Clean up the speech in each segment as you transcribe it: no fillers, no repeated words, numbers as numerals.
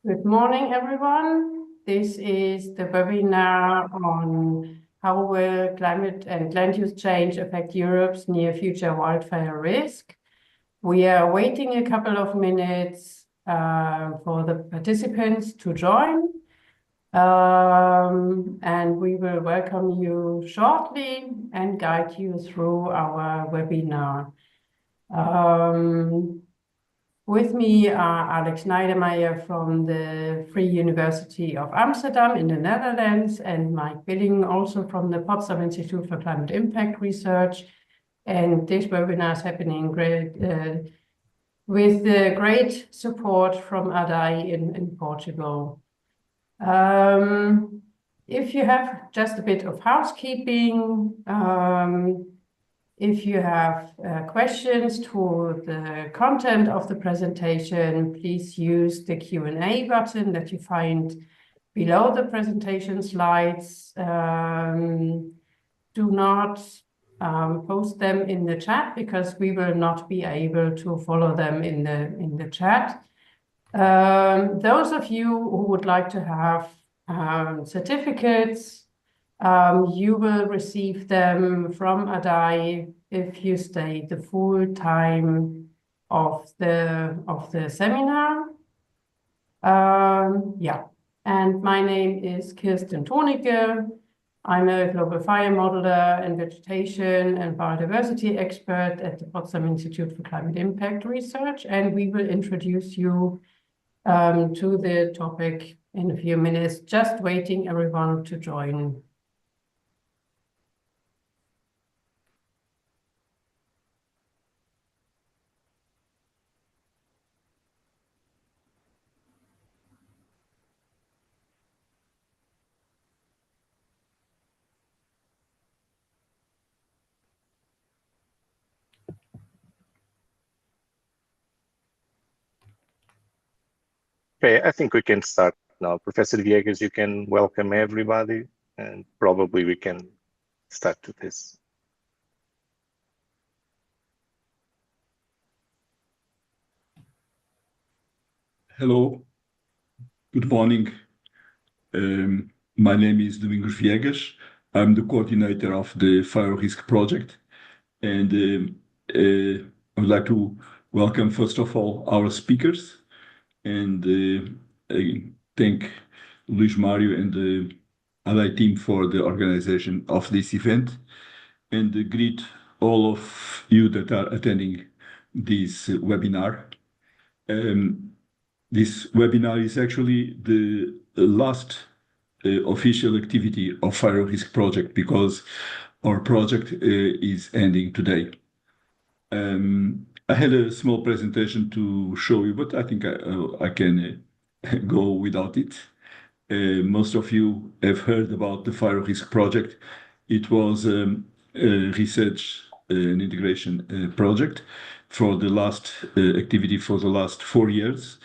Good morning, everyone. This is the webinar on how will climate and land use change affect Europe's near future wildfire risk. We are waiting a couple of minutes for the participants to join, and we will welcome you shortly and guide you through our webinar. With me are Alex Neidermeyer from the Free University of Amsterdam in the Netherlands and Mike Billing, also from the Potsdam Institute for Climate Impact Research. And this webinar is happening with great support from ADAI in Portugal. If you have just a bit of housekeeping, if you have questions to the content of the presentation, please use the Q&A button that you find below the presentation slides. Do not post them in the chat because we will not be able to follow them in the chat. Those of you who would like to have certificates, you will receive them from ADAI if you stay the full time of the seminar. And my name is Kirsten Tonike. I'm a global fire modeler and vegetation and biodiversity expert at the Potsdam Institute for Climate Impact Research, and we will introduce you to the topic in a few minutes, just waiting everyone to join. Okay, I think we can start now. Professor Viegas, you can welcome everybody, and probably we can start with this. Hello, good morning. My name is Domingos Viegas. I'm the coordinator of the Fire Risk Project, and I would like to welcome, first of all, our speakers, and thank Luis Mario and the ADAI team for the organization of this event, and greet all of you that are attending this webinar. This webinar is actually the last official activity of Fire Risk Project because our project is ending today. I had a small presentation to show you, but I think I can go without it. Most of you have heard about the Fire Risk Project. It was a research and integration project for the last activity for the last 4 years.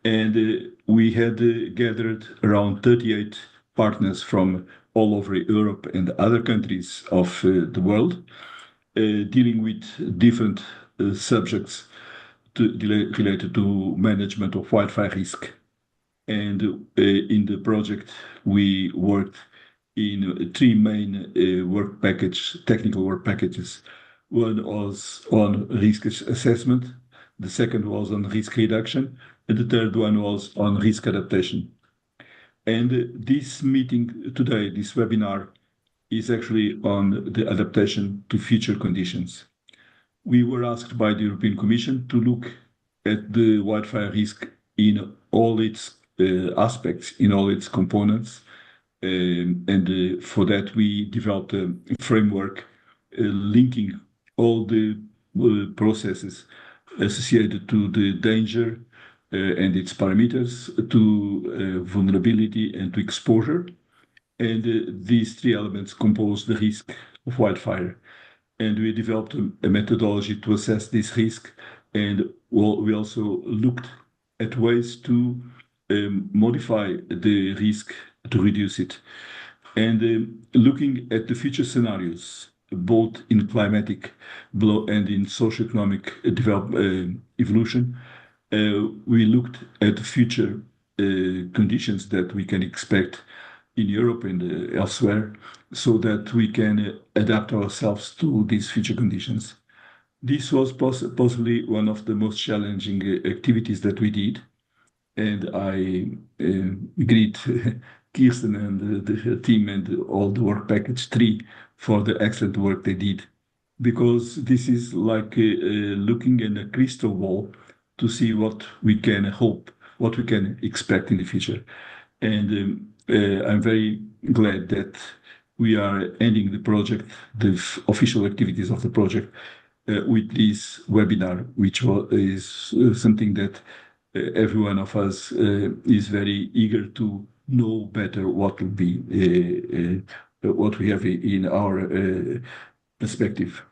And we had gathered around 38 partners from all over Europe and other countries of the world, dealing with different subjects related to management of wildfire risk. And in the project, we worked in 3 main technical work packages. One was on risk assessment, the second was on risk reduction, and the third one was on risk adaptation. And this meeting today, this webinar, is actually on the adaptation to future conditions. We were asked by the European Commission to look at the wildfire risk in all its aspects, in all its components. And for that, we developed a framework linking all the processes associated to the danger and its parameters, to vulnerability and to exposure. And these 3 elements compose the risk of wildfire. And we developed a methodology to assess this risk, and we also looked at ways to modify the risk to reduce it. And looking at the future scenarios, both in climatic and in socioeconomic evolution, we looked at future conditions that we can expect in Europe and elsewhere, so that we can adapt ourselves to these future conditions. This was possibly one of the most challenging activities that we did, and I greet Kirsten and her team and all the work package 3 for the excellent work they did, because this is like looking in a crystal ball to see what we can hope, what we can expect in the future. And I'm very glad that we are ending the project, the official activities of the project, with this webinar, which is something that every one of us is very eager to know better what will be what we have in our perspective.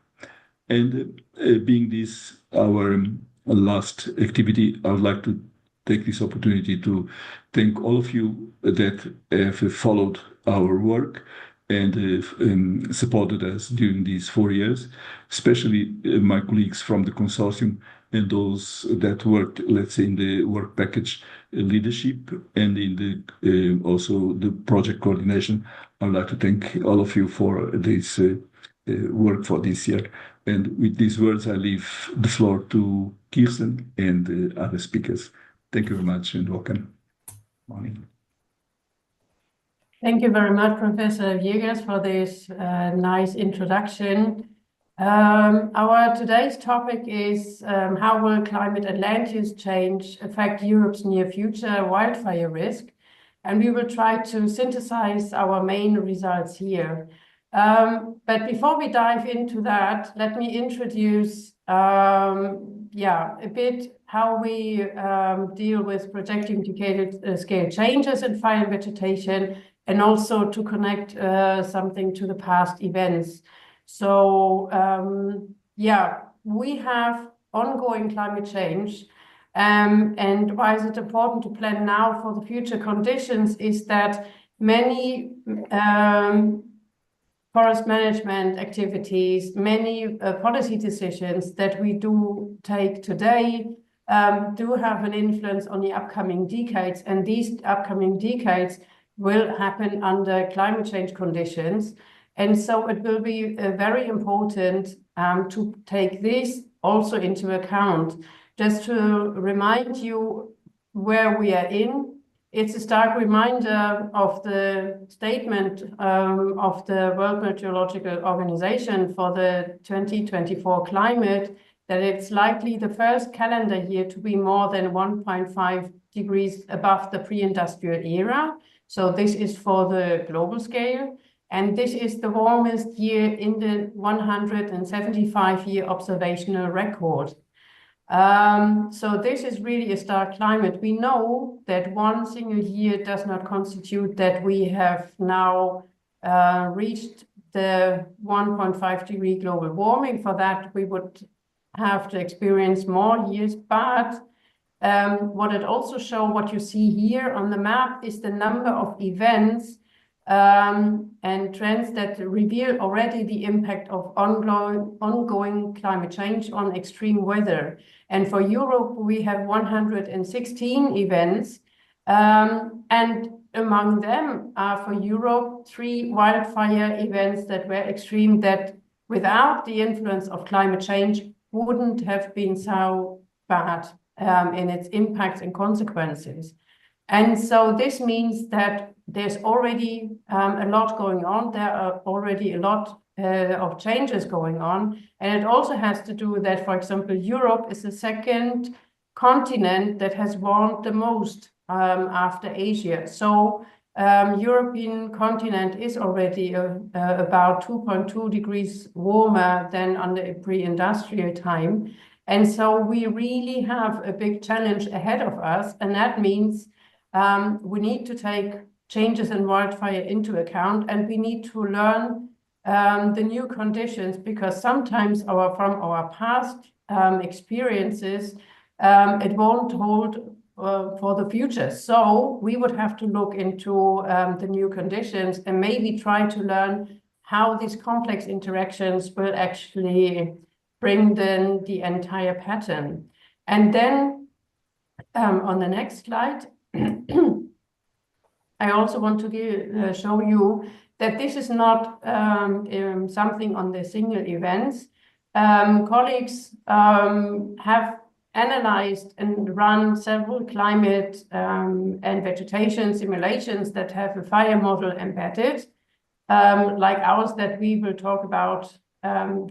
And being this our last activity, I would like to take this opportunity to thank all of you that have followed our work and supported us during these 4 years, especially my colleagues from the consortium and those that worked, let's say, in the work package leadership and in the also the project coordination. I'd like to thank all of you for this work for this year. And with these words, I leave the floor to Kirsten and other speakers. Thank you very much and welcome. Morning. Thank you very much, Professor Viegas, for this nice introduction. Our today's topic is how will climate and land use change affect Europe's near future wildfire risk? And we will try to synthesize our main results here. But before we dive into that, let me introduce a bit how we deal with projecting indicated scale changes in fire and vegetation, and also to connect something to the past events. So we have ongoing climate change. And why is it important to plan now for the future conditions is that many forest management activities, many policy decisions that we do take today do have an influence on the upcoming decades. And these upcoming decades will happen under climate change conditions. And so it will be very important to take this also into account. Just to remind you where we are in, it's a stark reminder of the statement of the World Meteorological Organization for the 2024 climate, that it's likely the first calendar year to be more than 1.5 degrees above the pre-industrial era. So this is for the global scale. And this is the warmest year in the 175-year observational record. So this is really a stark climate. We know that one single year does not constitute that we have now reached the 1.5 degree global warming. For that, we would have to experience more years. But what it also shows, what you see here on the map, is the number of events and trends that reveal already the impact of ongoing climate change on extreme weather. And for Europe, we have 116 events. And among them are for Europe 3 wildfire events that were extreme, that without the influence of climate change wouldn't have been so bad in its impacts and consequences. And so this means that there's already a lot going on. There are already a lot of changes going on. And it also has to do with that, for example, Europe is the second continent that has warmed the most after Asia. So European continent is already about 2.2 degrees warmer than under a pre-industrial time. And so we really have a big challenge ahead of us. And that means we need to take changes in wildfire into account, and we need to learn the new conditions, because sometimes from our past experiences, it won't hold for the future. So we would have to look into the new conditions and maybe try to learn how these complex interactions will actually bring then the entire pattern. And then on the next slide, I also want to show you that this is not something on the single events. Colleagues have analyzed and run several climate and vegetation simulations that have a fire model embedded, like ours that we will talk about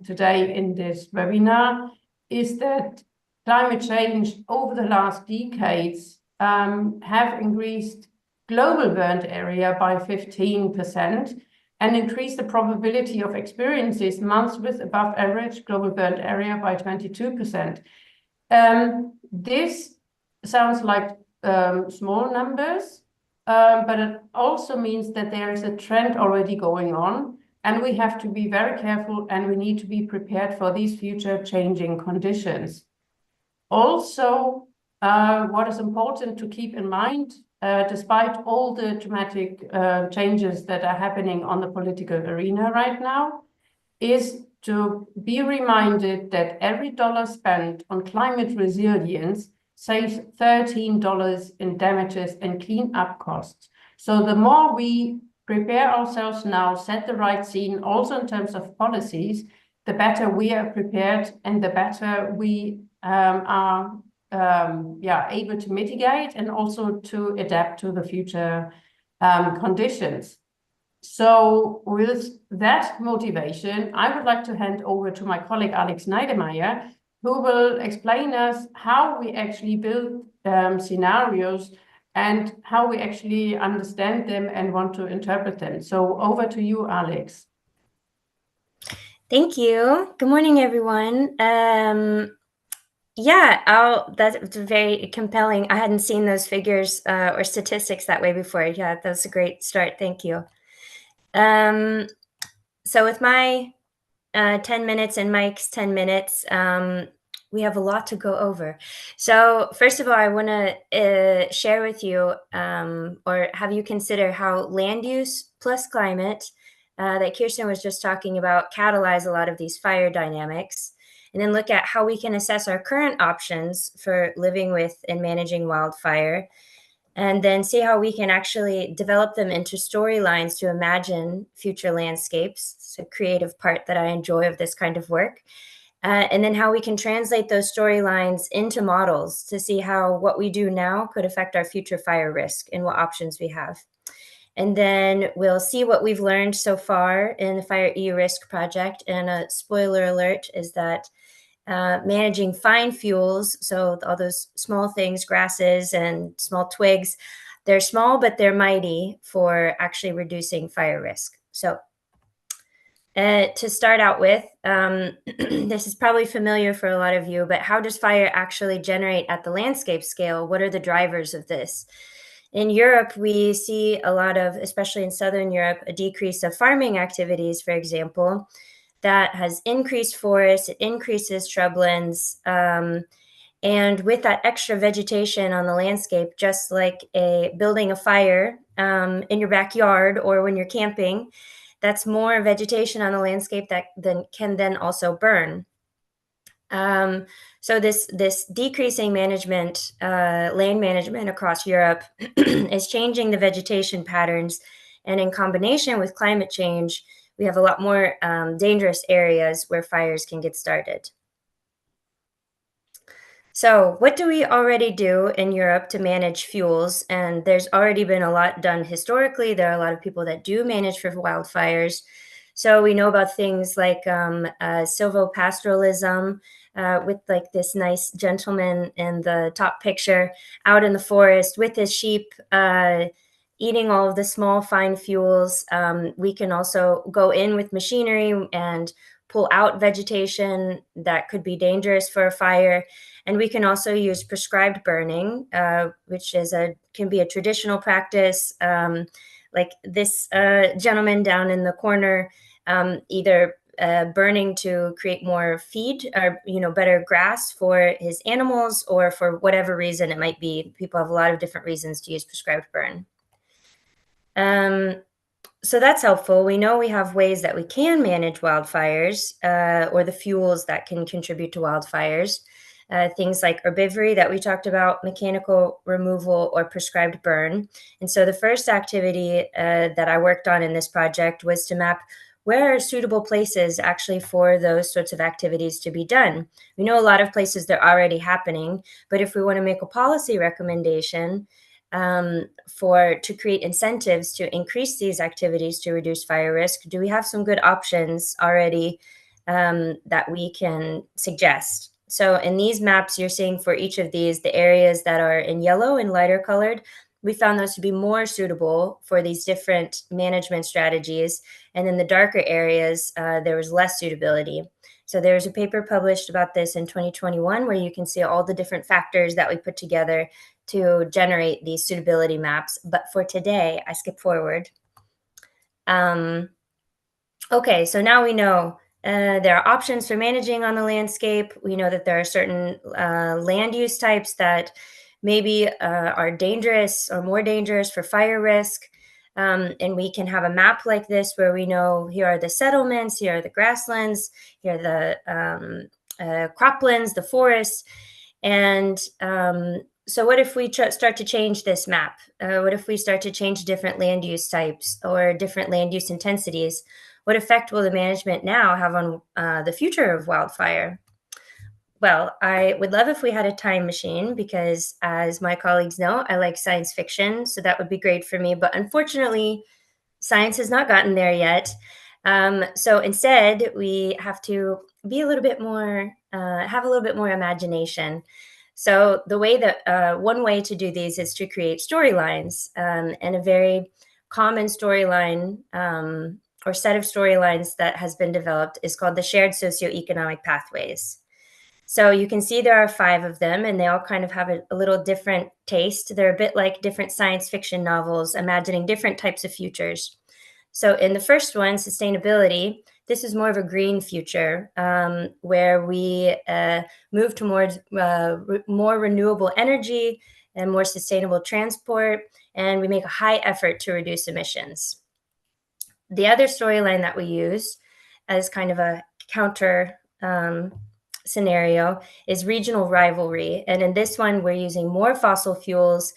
today in this webinar, is that climate change over the last decades have increased global burnt area by 15% and increased the probability of experiences months with above average global burnt area by 22%. This sounds like small numbers, but it also means that there is a trend already going on, and we have to be very careful and we need to be prepared for these future changing conditions. Also, what is important to keep in mind, despite all the dramatic changes that are happening on the political arena right now, is to be reminded that every dollar spent on climate resilience saves $13 in damages and cleanup costs. So the more we prepare ourselves now, set the right scene, also in terms of policies, the better we are prepared and the better we are able to mitigate and also to adapt to the future conditions. So with that motivation, I would like to hand over to my colleague Alex Neidemeyer, who will explain us how we actually build scenarios and how we actually understand them and want to interpret them. So over to you, Alex. Thank you. Good morning, everyone. That's very compelling. I hadn't seen those figures or statistics that way before. Yeah, that's a great start. Thank you. So with my 10 minutes and Mike's 10 minutes, we have a lot to go over. So first of all, I want to share with you or have you consider how land use plus climate that Kirsten was just talking about catalyze a lot of these fire dynamics, and then look at how we can assess our current options for living with and managing wildfire, and then see how we can actually develop them into storylines to imagine future landscapes. It's a creative part that I enjoy of this kind of work. And then how we can translate those storylines into models to see how what we do now could affect our future fire risk and what options we have. And then we'll see what we've learned so far in the Fire EU Risk project. And a spoiler alert is that managing fine fuels, so all those small things, grasses and small twigs, they're small, but they're mighty for actually reducing fire risk. So to start out with, this is probably familiar for a lot of you, but how does fire actually generate at the landscape scale? What are the drivers of this? In Europe, we see a lot of, especially in Southern Europe, a decrease of farming activities, for example, that has increased forests, it increases shrublands, and with that extra vegetation on the landscape, just like building a fire in your backyard or when you're camping, that's more vegetation on the landscape that can then also burn. So this decreasing management, land management across Europe is changing the vegetation patterns. And in combination with climate change, we have a lot more dangerous areas where fires can get started. So what do we already do in Europe to manage fuels? And there's already been a lot done historically. There are a lot of people that do manage for wildfires. So we know about things like silvopastoralism, with like this nice gentleman in the top picture out in the forest with his sheep, eating all of the small fine fuels. We can also go in with machinery and pull out vegetation that could be dangerous for a fire. And we can also use prescribed burning, which can be a traditional practice, like this gentleman down in the corner, either burning to create more feed or better grass for his animals, or for whatever reason it might be. People have a lot of different reasons to use prescribed burn. So that's helpful. We know we have ways that we can manage wildfires or the fuels that can contribute to wildfires. things like herbivory that we talked about, mechanical removal, or prescribed burn. And so the first activity that I worked on in this project was to map where are suitable places actually for those sorts of activities to be done. We know a lot of places they're already happening, but if we want to make a policy recommendation to create incentives to increase these activities to reduce fire risk, do we have some good options already that we can suggest? So in these maps, you're seeing for each of these, the areas that are in yellow and lighter colored, we found those to be more suitable for these different management strategies. And in the darker areas, there was less suitability. So there's a paper published about this in 2021 where you can see all the different factors that we put together to generate these suitability maps. But for today, I skip forward. Okay, so now we know there are options for managing on the landscape. We know that there are certain land use types that maybe are dangerous or more dangerous for fire risk. And we can have a map like this where we know here are the settlements, here are the grasslands, here are the croplands, the forests. And so what if we start to change this map? What if we start to change different land use types or different land use intensities? What effect will the management now have on the future of wildfire? Well, I would love if we had a time machine because, as my colleagues know, I like science fiction, so that would be great for me. But unfortunately, science has not gotten there yet. So instead, we have to be a little bit more, have a little bit more imagination. So the way that one way to do these is to create storylines, and a very common storyline or set of storylines that has been developed is called the shared socioeconomic pathways. So you can see there are 5 of them, and they all kind of have a little different taste. They're a bit like different science fiction novels, imagining different types of futures. So in the first one, sustainability, this is more of a green future where we move towards more renewable energy and more sustainable transport, and we make a high effort to reduce emissions. The other storyline that we use as kind of a counter scenario is regional rivalry. And in this one, we're using more fossil fuels.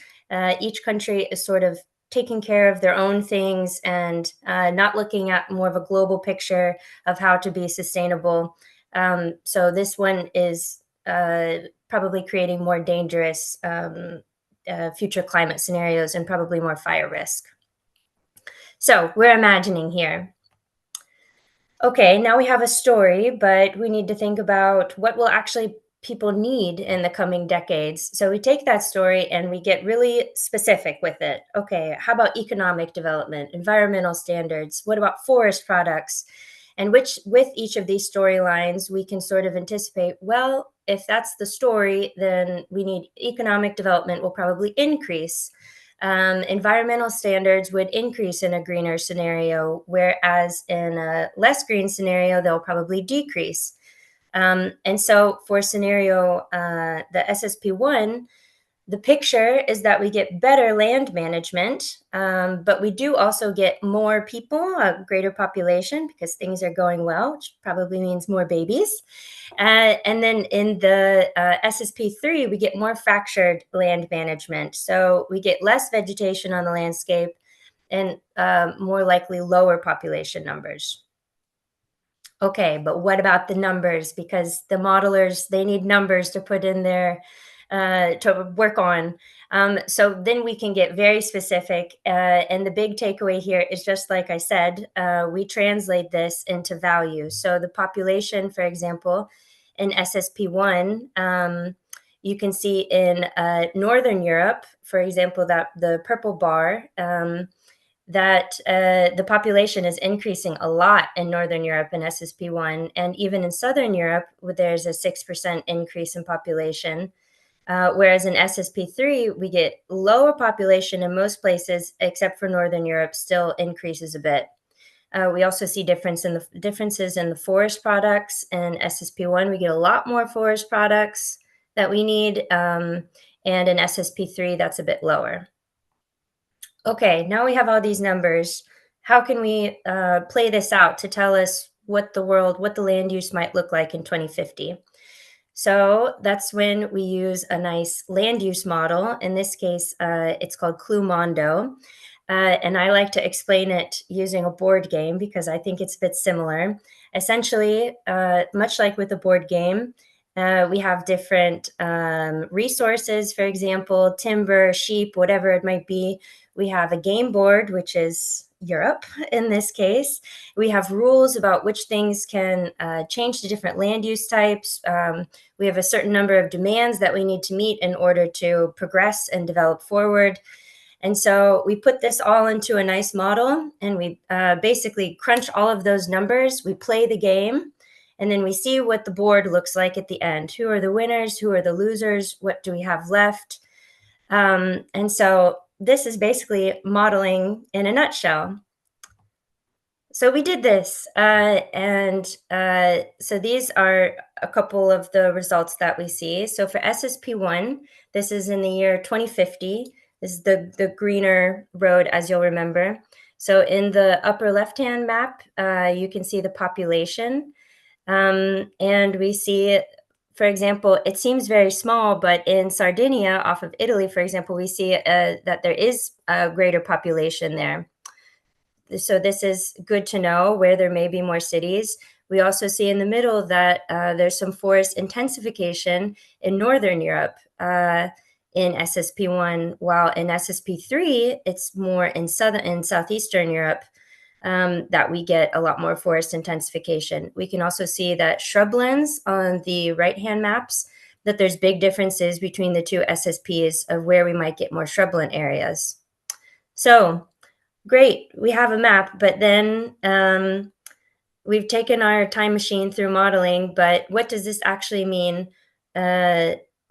Each country is sort of taking care of their own things and not looking at more of a global picture of how to be sustainable. So this one is probably creating more dangerous future climate scenarios and probably more fire risk. So we're imagining here. Okay, now we have a story, but we need to think about what will actually people need in the coming decades. So we take that story and we get really specific with it. Okay, how about economic development, environmental standards? What about forest products? And with each of these storylines, we can sort of anticipate, well, if that's the story, then we need economic development will probably increase. Environmental standards would increase in a greener scenario, whereas in a less green scenario, they'll probably decrease. And so for scenario, the SSP1, the picture is that we get better land management, but we do also get more people, a greater population because things are going well, which probably means more babies. And then in the SSP3, we get more fractured land management. So we get less vegetation on the landscape and more likely lower population numbers. Okay, but what about the numbers? Because the modelers, they need numbers to put in there to work on. So then we can get very specific. And the big takeaway here is just like I said, we translate this into value. So the population, for example, in SSP1, you can see in Northern Europe, for example, that the purple bar, that the population is increasing a lot in Northern Europe in SSP1. And even in Southern Europe, there's a 6% increase in population. Whereas in SSP3, we get lower population in most places, except for Northern Europe, still increases a bit. We also see differences in the forest products. In SSP1, we get a lot more forest products that we need. And in SSP3, that's a bit lower. Okay, now we have all these numbers. How can we play this out to tell us what the land use might look like in 2050? So that's when we use a nice land use model. In this case, it's called Clumondo. And I like to explain it using a board game because I think it's a bit similar. Essentially, much like with a board game, we have different resources, for example, timber, sheep, whatever it might be. We have a game board, which is Europe in this case. We have rules about which things can change to different land use types. We have a certain number of demands that we need to meet in order to progress and develop forward. And so we put this all into a nice model, and we basically crunch all of those numbers. We play the game, and then we see what the board looks like at the end. Who are the winners? Who are the losers? What do we have left? And so this is basically modeling in a nutshell. So we did this, so these are a couple of the results that we see. So for SSP1, this is in the year 2050. This is the greener road, as you'll remember. So in the upper left-hand map, you can see the population. And we see, for example, it seems very small, but in Sardinia, off of Italy, for example, we see that there is a greater population there. So this is good to know where there may be more cities. We also see in the middle that there's some forest intensification in Northern Europe in SSP1, while in SSP3, it's more in Southern and Southeastern Europe that we get a lot more forest intensification. We can also see that shrublands on the right-hand maps, that there's big differences between the two SSPs of where we might get more shrubland areas. So great, we have a map, but then we've taken our time machine through modeling, but what does this actually mean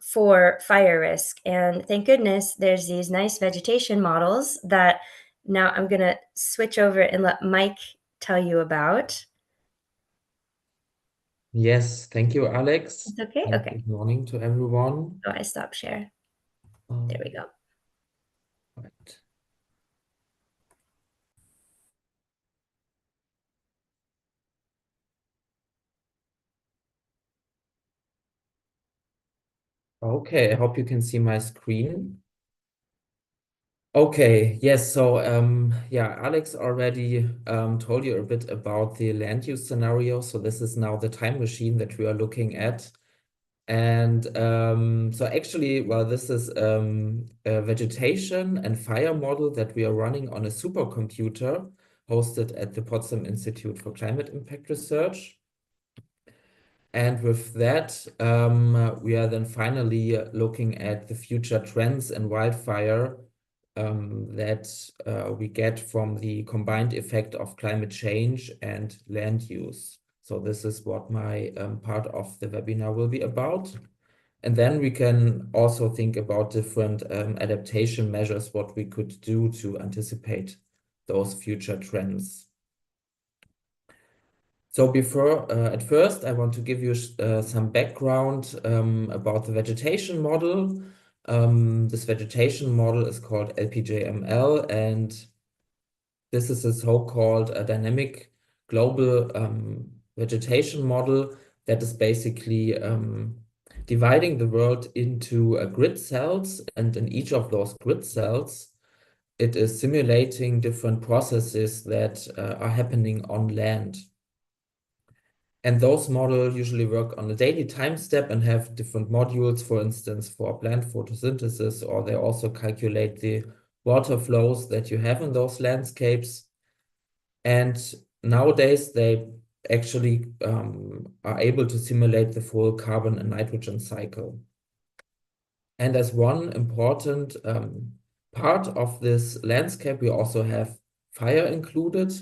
for fire risk? And thank goodness there's these nice vegetation models that now I'm gonna switch over and let Mike tell you about. Yes, thank you, Alex. It's okay, And okay. Good morning to everyone. So I stop share. There we go. Right. Okay, I hope you can see my screen. Okay, yes, so yeah, Alex already told you a bit about the land use scenario. So this is now the time machine that we are looking at. And so actually, well, this is a vegetation and fire model that we are running on a supercomputer hosted at the Potsdam Institute for Climate Impact Research. And with that, we are then finally looking at the future trends in wildfire that we get from the combined effect of climate change and land use. So this is what my part of the webinar will be about. And then we can also think about different adaptation measures, what we could do to anticipate those future trends. So at first, I want to give you some background about the vegetation model. This vegetation model is called LPJML, and this is a so-called dynamic global vegetation model that is basically dividing the world into grid cells, and in each of those grid cells, it is simulating different processes that are happening on land. And those models usually work on a daily time step and have different modules, for instance, for plant photosynthesis, or they also calculate the water flows that you have in those landscapes. And nowadays, they actually are able to simulate the full carbon and nitrogen cycle. And as one important part of this landscape, we also have fire included.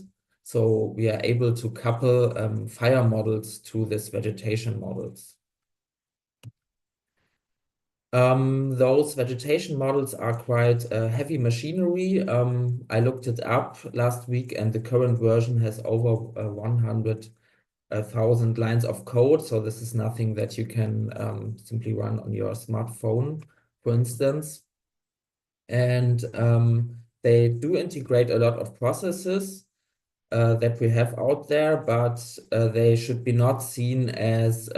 So we are able to couple fire models to this vegetation models. Those vegetation models are quite heavy machinery. I looked it up last week, and the current version has over 100,000 lines of code. So this is nothing that you can simply run on your smartphone, for instance. And they do integrate a lot of processes. that we have out there, but they should be not seen as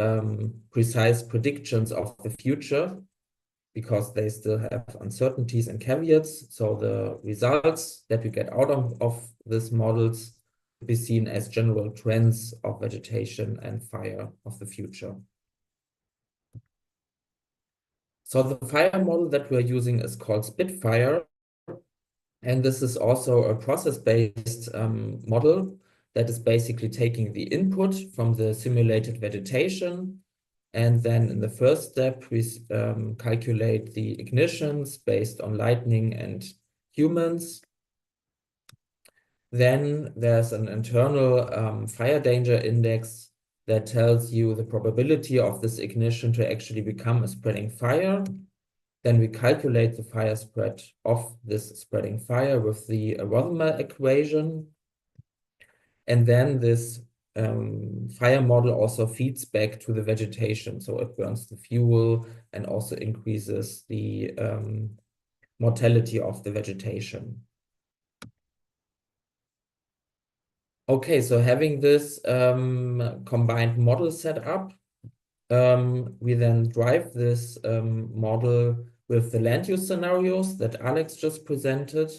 precise predictions of the future, because they still have uncertainties and caveats. So the results that we get out of these models be seen as general trends of vegetation and fire of the future. So the fire model that we're using is called Spitfire. And this is also a process-based model that is basically taking the input from the simulated vegetation. And then in the first step, we calculate the ignitions based on lightning and humans. Then there's an internal fire danger index that tells you the probability of this ignition to actually become a spreading fire. Then we calculate the fire spread of this spreading fire with the Rothermel equation. And then this fire model also feeds back to the vegetation. So it burns the fuel and also increases the mortality of the vegetation. Okay, so having this combined model set up, we then drive this model with the land use scenarios that Alex just presented.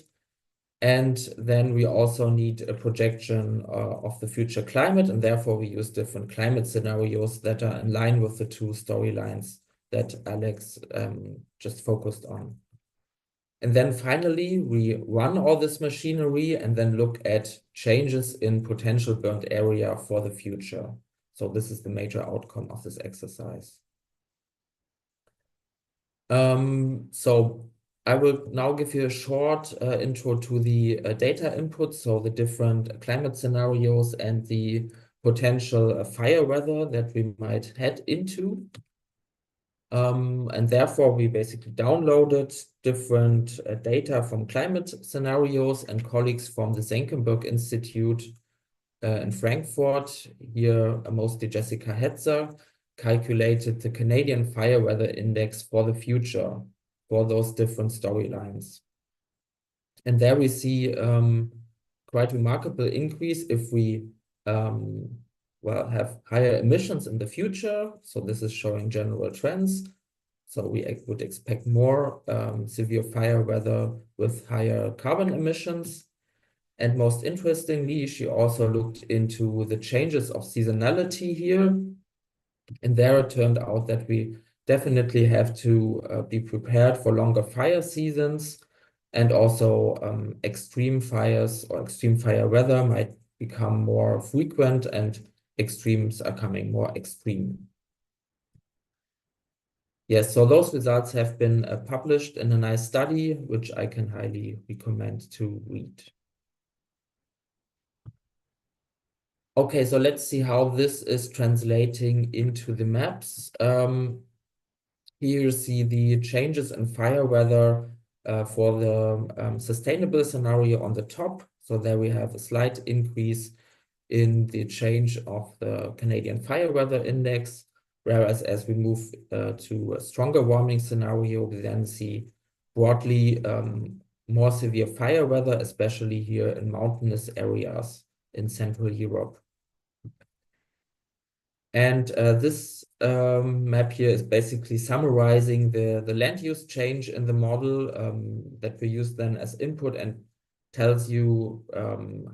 And then we also need a projection of the future climate, and therefore we use different climate scenarios that are in line with the two storylines that Alex just focused on. And then finally, we run all this machinery and then look at changes in potential burnt area for the future. So this is the major outcome of this exercise. So I will now give you a short intro to the data input, so the different climate scenarios and the potential fire weather that we might head into. And therefore, we basically downloaded different data from climate scenarios, and colleagues from the Senckenberg Institute in Frankfurt, here mostly Jessica Hetzer, calculated the Canadian fire weather index for the future for those different storylines. And there we see quite remarkable increase if we have higher emissions in the future. So this is showing general trends. So we would expect more severe fire weather with higher carbon emissions. And most interestingly, she also looked into the changes of seasonality here. And there it turned out that we definitely have to be prepared for longer fire seasons, and also extreme fires or extreme fire weather might become more frequent, and extremes are coming more extreme. Yes, so those results have been published in a nice study, which I can highly recommend to read. Okay, so let's see how this is translating into the maps. Here you see the changes in fire weather for the sustainable scenario on the top. So there we have a slight increase in the change of the Canadian fire weather index, whereas as we move to a stronger warming scenario, we then see broadly more severe fire weather, especially here in mountainous areas in Central Europe. And this map here is basically summarizing the land use change in the model that we use then as input, and tells you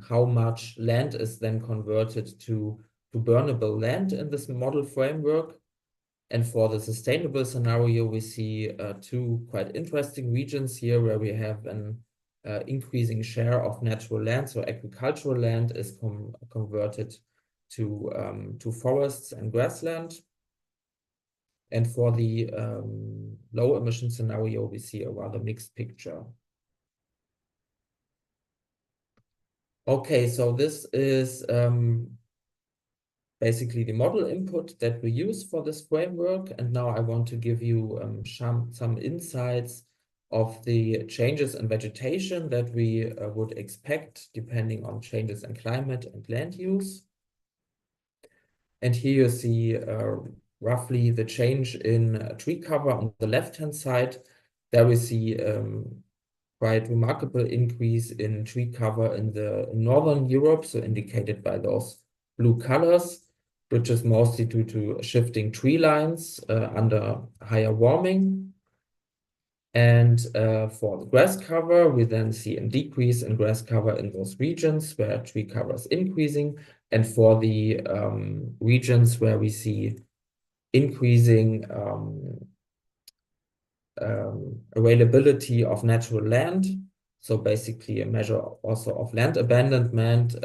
how much land is then converted to burnable land in this model framework. And for the sustainable scenario, we see two quite interesting regions here where we have an increasing share of natural land. So agricultural land is converted to forests and grassland. And for the low emission scenario, we see a rather mixed picture. Okay, so this is basically the model input that we use for this framework. And now I want to give you some insights of the changes in vegetation that we would expect depending on changes in climate and land use. And here you see roughly the change in tree cover on the left-hand side. There we see quite remarkable increase in tree cover in northern Europe, so indicated by those blue colors, which is mostly due to shifting tree lines under higher warming. And for the grass cover, we then see a decrease in grass cover in those regions where tree cover is increasing. And for the regions where we see increasing availability of natural land, so basically a measure also of land abandonment,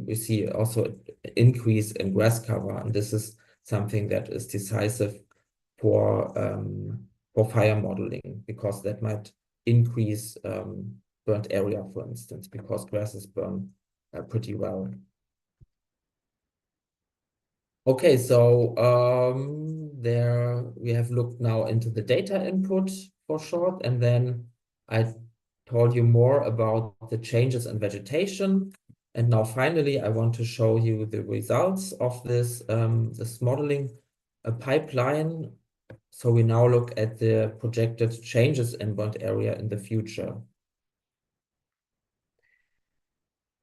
we see also an increase in grass cover. And this is something that is decisive for fire modeling, because that might increase burnt area, for instance, because grasses burn pretty well. Okay, so there we have looked now into the data input for short, and then I told you more about the changes in vegetation. And now finally, I want to show you the results of this modeling pipeline. So we now look at the projected changes in burnt area in the future.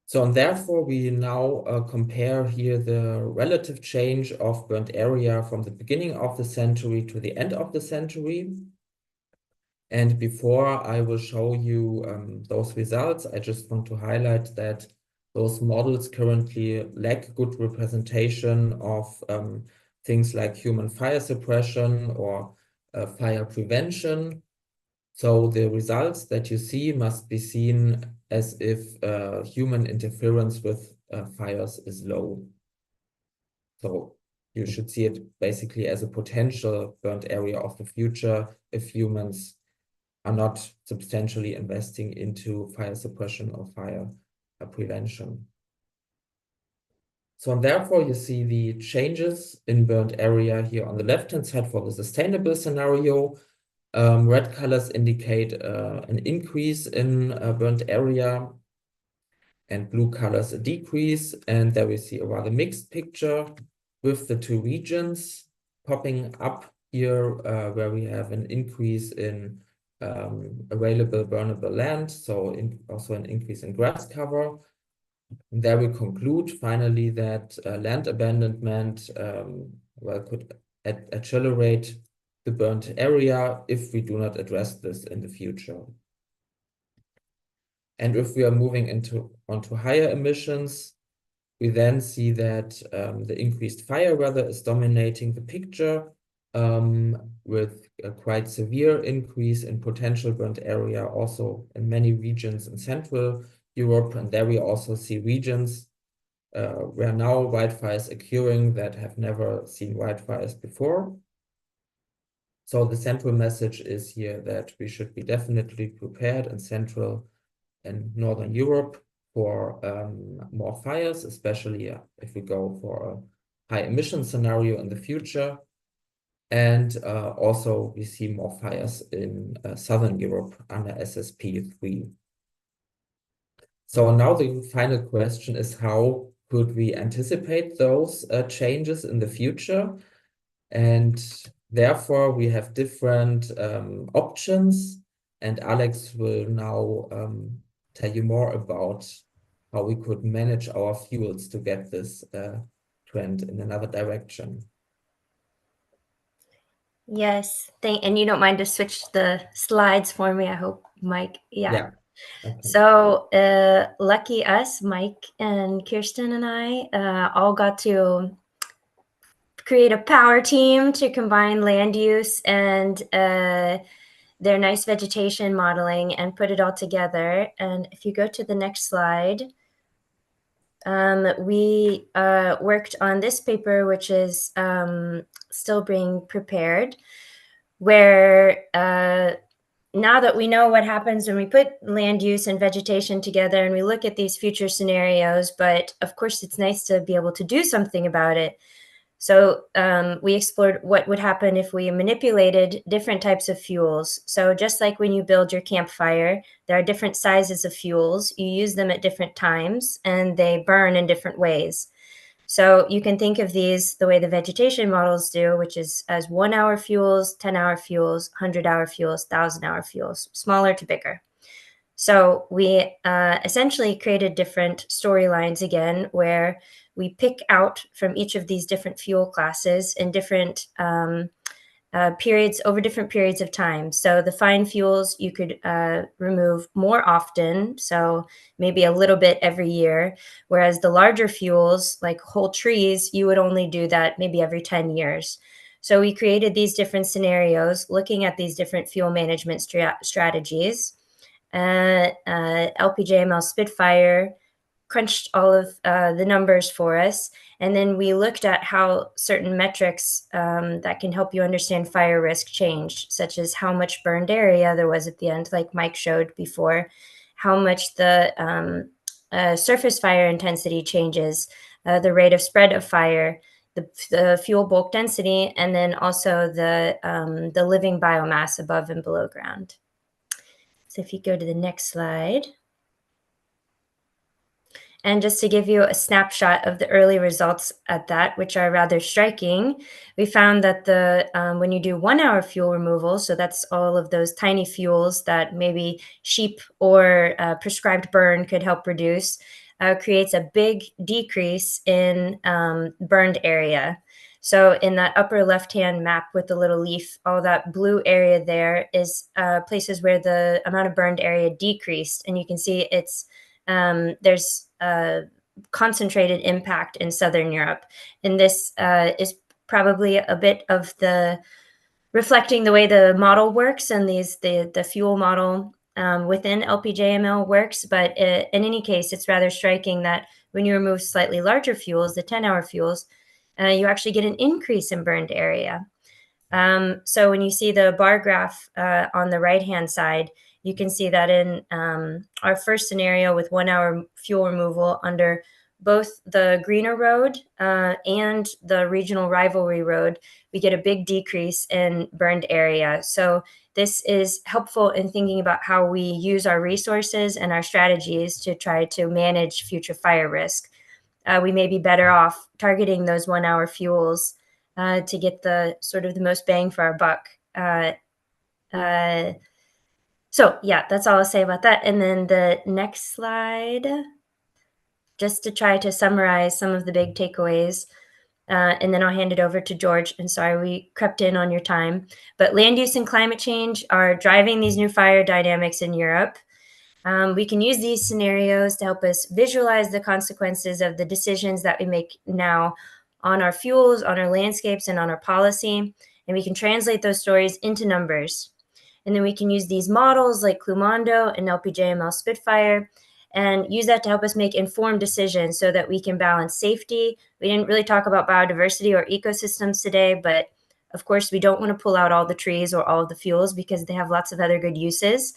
So and therefore, we now compare here the relative change of burnt area from the beginning of the century to the end of the century. And before I will show you those results, I just want to highlight that those models currently lack good representation of things like human fire suppression or fire prevention. So the results that you see must be seen as if human interference with fires is low. So you should see it basically as a potential burnt area of the future if humans are not substantially investing into fire suppression or fire prevention. So and therefore you see the changes in burnt area here on the left-hand side for the sustainable scenario. Red colors indicate an increase in burnt area, and blue colors a decrease. And there we see a rather mixed picture with the two regions popping up here, where we have an increase in available burnable land, so also an increase in grass cover. And there we conclude finally that land abandonment could accelerate the burnt area if we do not address this in the future. And if we are moving onto higher emissions, we then see that the increased fire weather is dominating the picture, with a quite severe increase in potential burnt area also in many regions in Central Europe. And there we also see regions where now wildfires are occurring that have never seen wildfires before. So the central message is here that we should be definitely prepared in Central and Northern Europe for more fires, especially if we go for a high emission scenario in the future. And also we see more fires in Southern Europe under SSP3. So now the final question is, how could we anticipate those changes in the future? And therefore we have different options, and Alex will now tell you more about how we could manage our fuels to get this trend in another direction. Yes, and you don't mind to switch the slides for me, I hope, Mike. Yeah. Okay. So lucky us, Mike and Kirsten and I all got to create a power team to combine land use and their nice vegetation modeling and put it all together. And if you go to the next slide, we worked on this paper, which is still being prepared, where now that we know what happens when we put land use and vegetation together and we look at these future scenarios, but of course it's nice to be able to do something about it. So we explored what would happen if we manipulated different types of fuels. So just like when you build your campfire, there are different sizes of fuels. You use them at different times and they burn in different ways. So you can think of these the way the vegetation models do, which is as 1 hour fuels, 10 hour fuels, 100 hour fuels, 1,000 hour fuels, smaller to bigger. So we essentially created different storylines again, where we pick out from each of these different fuel classes in different periods over different periods of time. So the fine fuels you could remove more often, so maybe a little bit every year, whereas the larger fuels, like whole trees, you would only do that maybe every 10 years. So we created these different scenarios looking at these different fuel management strategies. LPJML Spitfire crunched all of the numbers for us. And then we looked at how certain metrics that can help you understand fire risk changed, such as how much burned area there was at the end, like Mike showed before, how much the surface fire intensity changes, the rate of spread of fire, the fuel bulk density, and then also the living biomass above and below ground. So if you go to the next slide. And just to give you a snapshot of the early results at that, which are rather striking, we found that when you do 1 hour fuel removal, so that's all of those tiny fuels that maybe sheep or prescribed burn could help reduce, creates a big decrease in burned area. So in that upper left-hand map with the little leaf, all that blue area there is places where the amount of burned area decreased. And you can see there's concentrated impact in Southern Europe. And this is probably a bit of the reflecting the way the model works and the fuel model within LPJML works. But in any case, it's rather striking that when you remove slightly larger fuels, the 10-hour fuels, you actually get an increase in burned area. So when you see the bar graph on the right-hand side, you can see that in our first scenario with 1 hour fuel removal under both the Greener Road and the Regional Rivalry Road, we get a big decrease in burned area. So this is helpful in thinking about how we use our resources and our strategies to try to manage future fire risk. We may be better off targeting those 1 hour fuels to get the sort of the most bang for our buck. So yeah, that's all I'll say about that. And then the next slide, just to try to summarize some of the big takeaways, and then I'll hand it over to George. And sorry, we crept in on your time. But land use and climate change are driving these new fire dynamics in Europe. We can use these scenarios to help us visualize the consequences of the decisions that we make now on our fuels, on our landscapes, and on our policy. And we can translate those stories into numbers. And then we can use these models like Clumondo and LPJML Spitfire and use that to help us make informed decisions so that we can balance safety. We didn't really talk about biodiversity or ecosystems today, but of course we don't want to pull out all the trees or all of the fuels because they have lots of other good uses.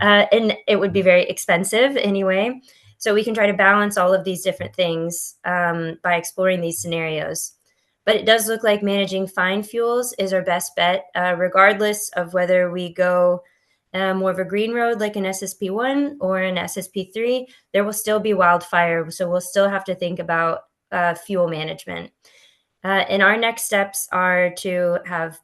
And it would be very expensive anyway. So we can try to balance all of these different things by exploring these scenarios. But it does look like managing fine fuels is our best bet, regardless of whether we go more of a green road like an SSP1 or an SSP3, there will still be wildfire. So we'll still have to think about fuel management. And our next steps are to have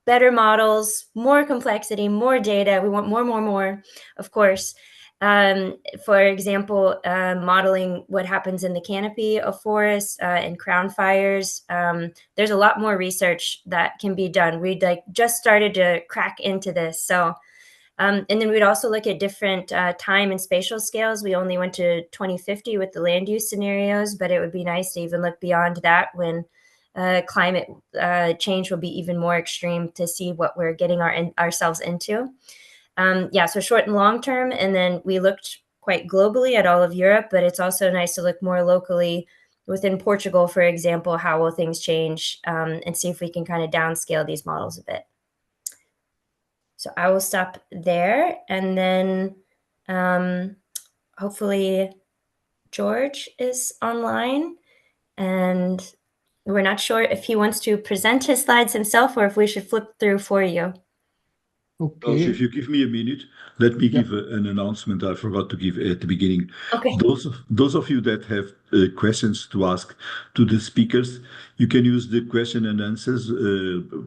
better models, more complexity, more data. We want more, of course. For example, modeling what happens in the canopy of forests and crown fires. There's a lot more research that can be done. We just started to crack into this. So, and then we'd also look at different time and spatial scales. We only went to 2050 with the land use scenarios, but it would be nice to even look beyond that when climate change will be even more extreme to see what we're getting ourselves into. So short and long term, and then we looked quite globally at all of Europe, but it's also nice to look more locally within Portugal, for example, how will things change, and see if we can kind of downscale these models a bit. So I will stop there, and then hopefully George is online, and we're not sure if he wants to present his slides himself or if we should flip through for you. Okay. If you give me a minute, let me give an announcement I forgot to give at the beginning. Okay. Those of you that have questions to ask to the speakers, you can use the question and answers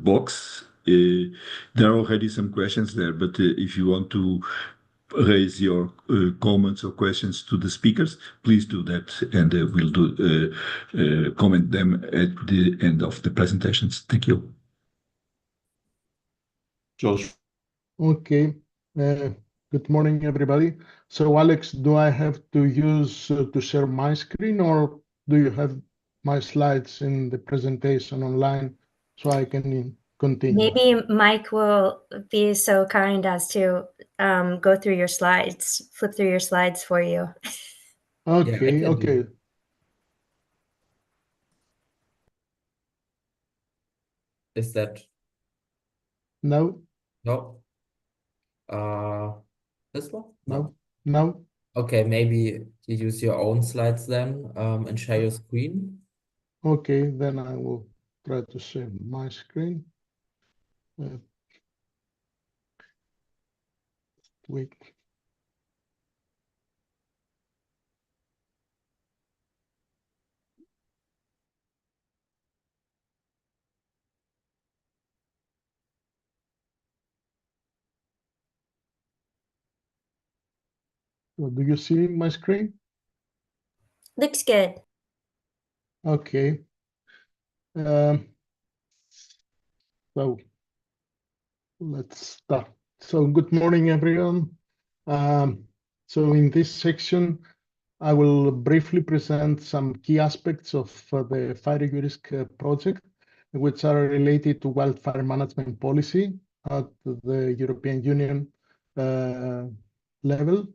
box. There are already some questions there, but if you want to raise your comments or questions to the speakers, please do that, and we'll comment them at the end of the presentations. Thank you. Josh. Okay. Good morning, everybody. So, Alex, do I have to use to share my screen, or do you have my slides in the presentation online so I can continue? Maybe Mike will be so kind as to go through your slides, flip through your slides for you. Okay, Yeah, okay. Is that No, no? This one? no, no. Okay, maybe you use your own slides then, and share your screen. Okay, then I will try to share my screen. Wait. So do you see my screen? Looks good. Okay. So let's start. So good morning, everyone. So in this section, I will briefly present some key aspects of the Fire Risk project, which are related to wildfire management policy at the European Union level.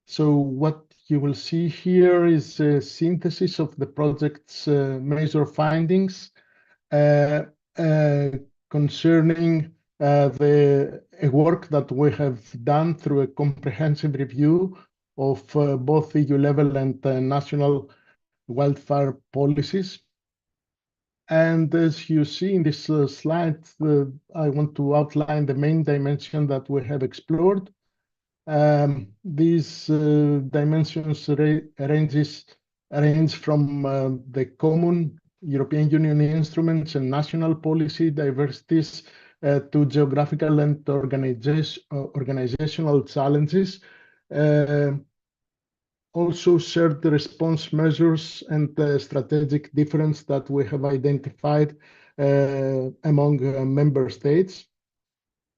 So what you will see here is a synthesis of the project's major findings concerning the work that we have done through a comprehensive review of both EU level and national wildfire policies. And as you see in this slide, I want to outline the main dimension that we have explored. These dimensions range from the common European Union instruments and national policy diversities to geographical and organizational challenges. Also shared the response measures and the strategic difference that we have identified among member states.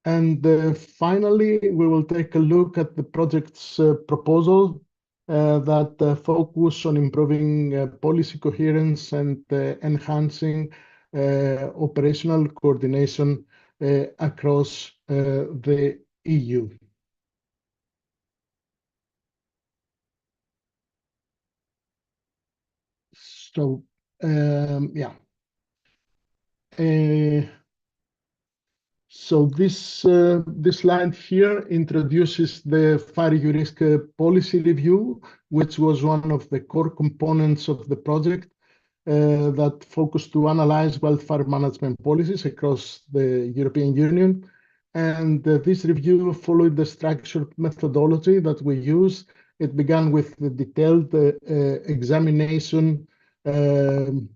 And finally, we will take a look at the project's proposal that focus on improving policy coherence and enhancing operational coordination across the EU. So, yeah. So this slide here introduces the Fire Risk policy review, which was one of the core components of the project that focused to analyze wildfire management policies across the European Union. And this review followed the structured methodology that we use. It began with the detailed examination of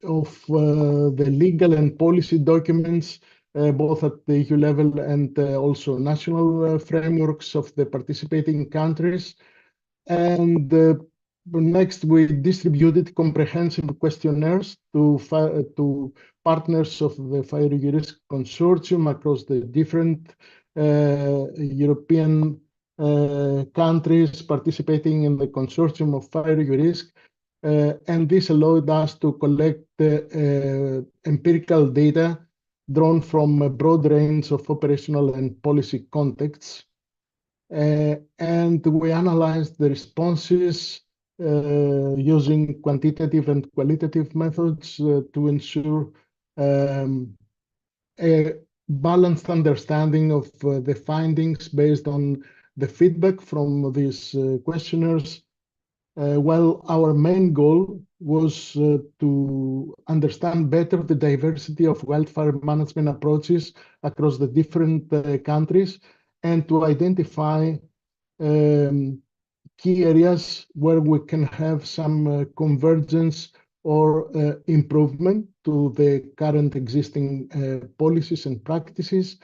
the legal and policy documents, both at the EU level and also national frameworks of the participating countries. And next, we distributed comprehensive questionnaires to partners of the Fire Risk Consortium across the different European countries participating in the consortium of Fire Risk. And this allowed us to collect empirical data drawn from a broad range of operational and policy contexts. And we analyzed the responses using quantitative and qualitative methods to ensure a balanced understanding of the findings based on the feedback from these questionnaires. Well, our main goal was to understand better the diversity of wildfire management approaches across the different countries and to identify key areas where we can have some convergence or improvement to the current existing policies and practices.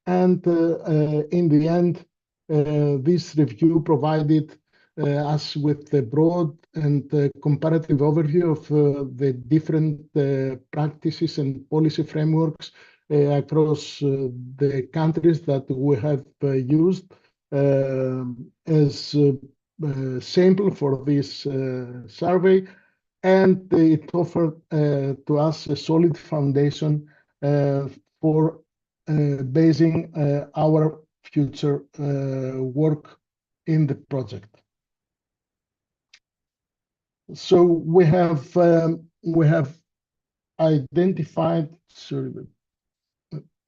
And in the end, this review provided us with a broad and comparative overview of the different practices and policy frameworks across the countries that we have used as a sample for this survey, and it offered to us a solid foundation for basing our future work in the project. So we have identified, sorry,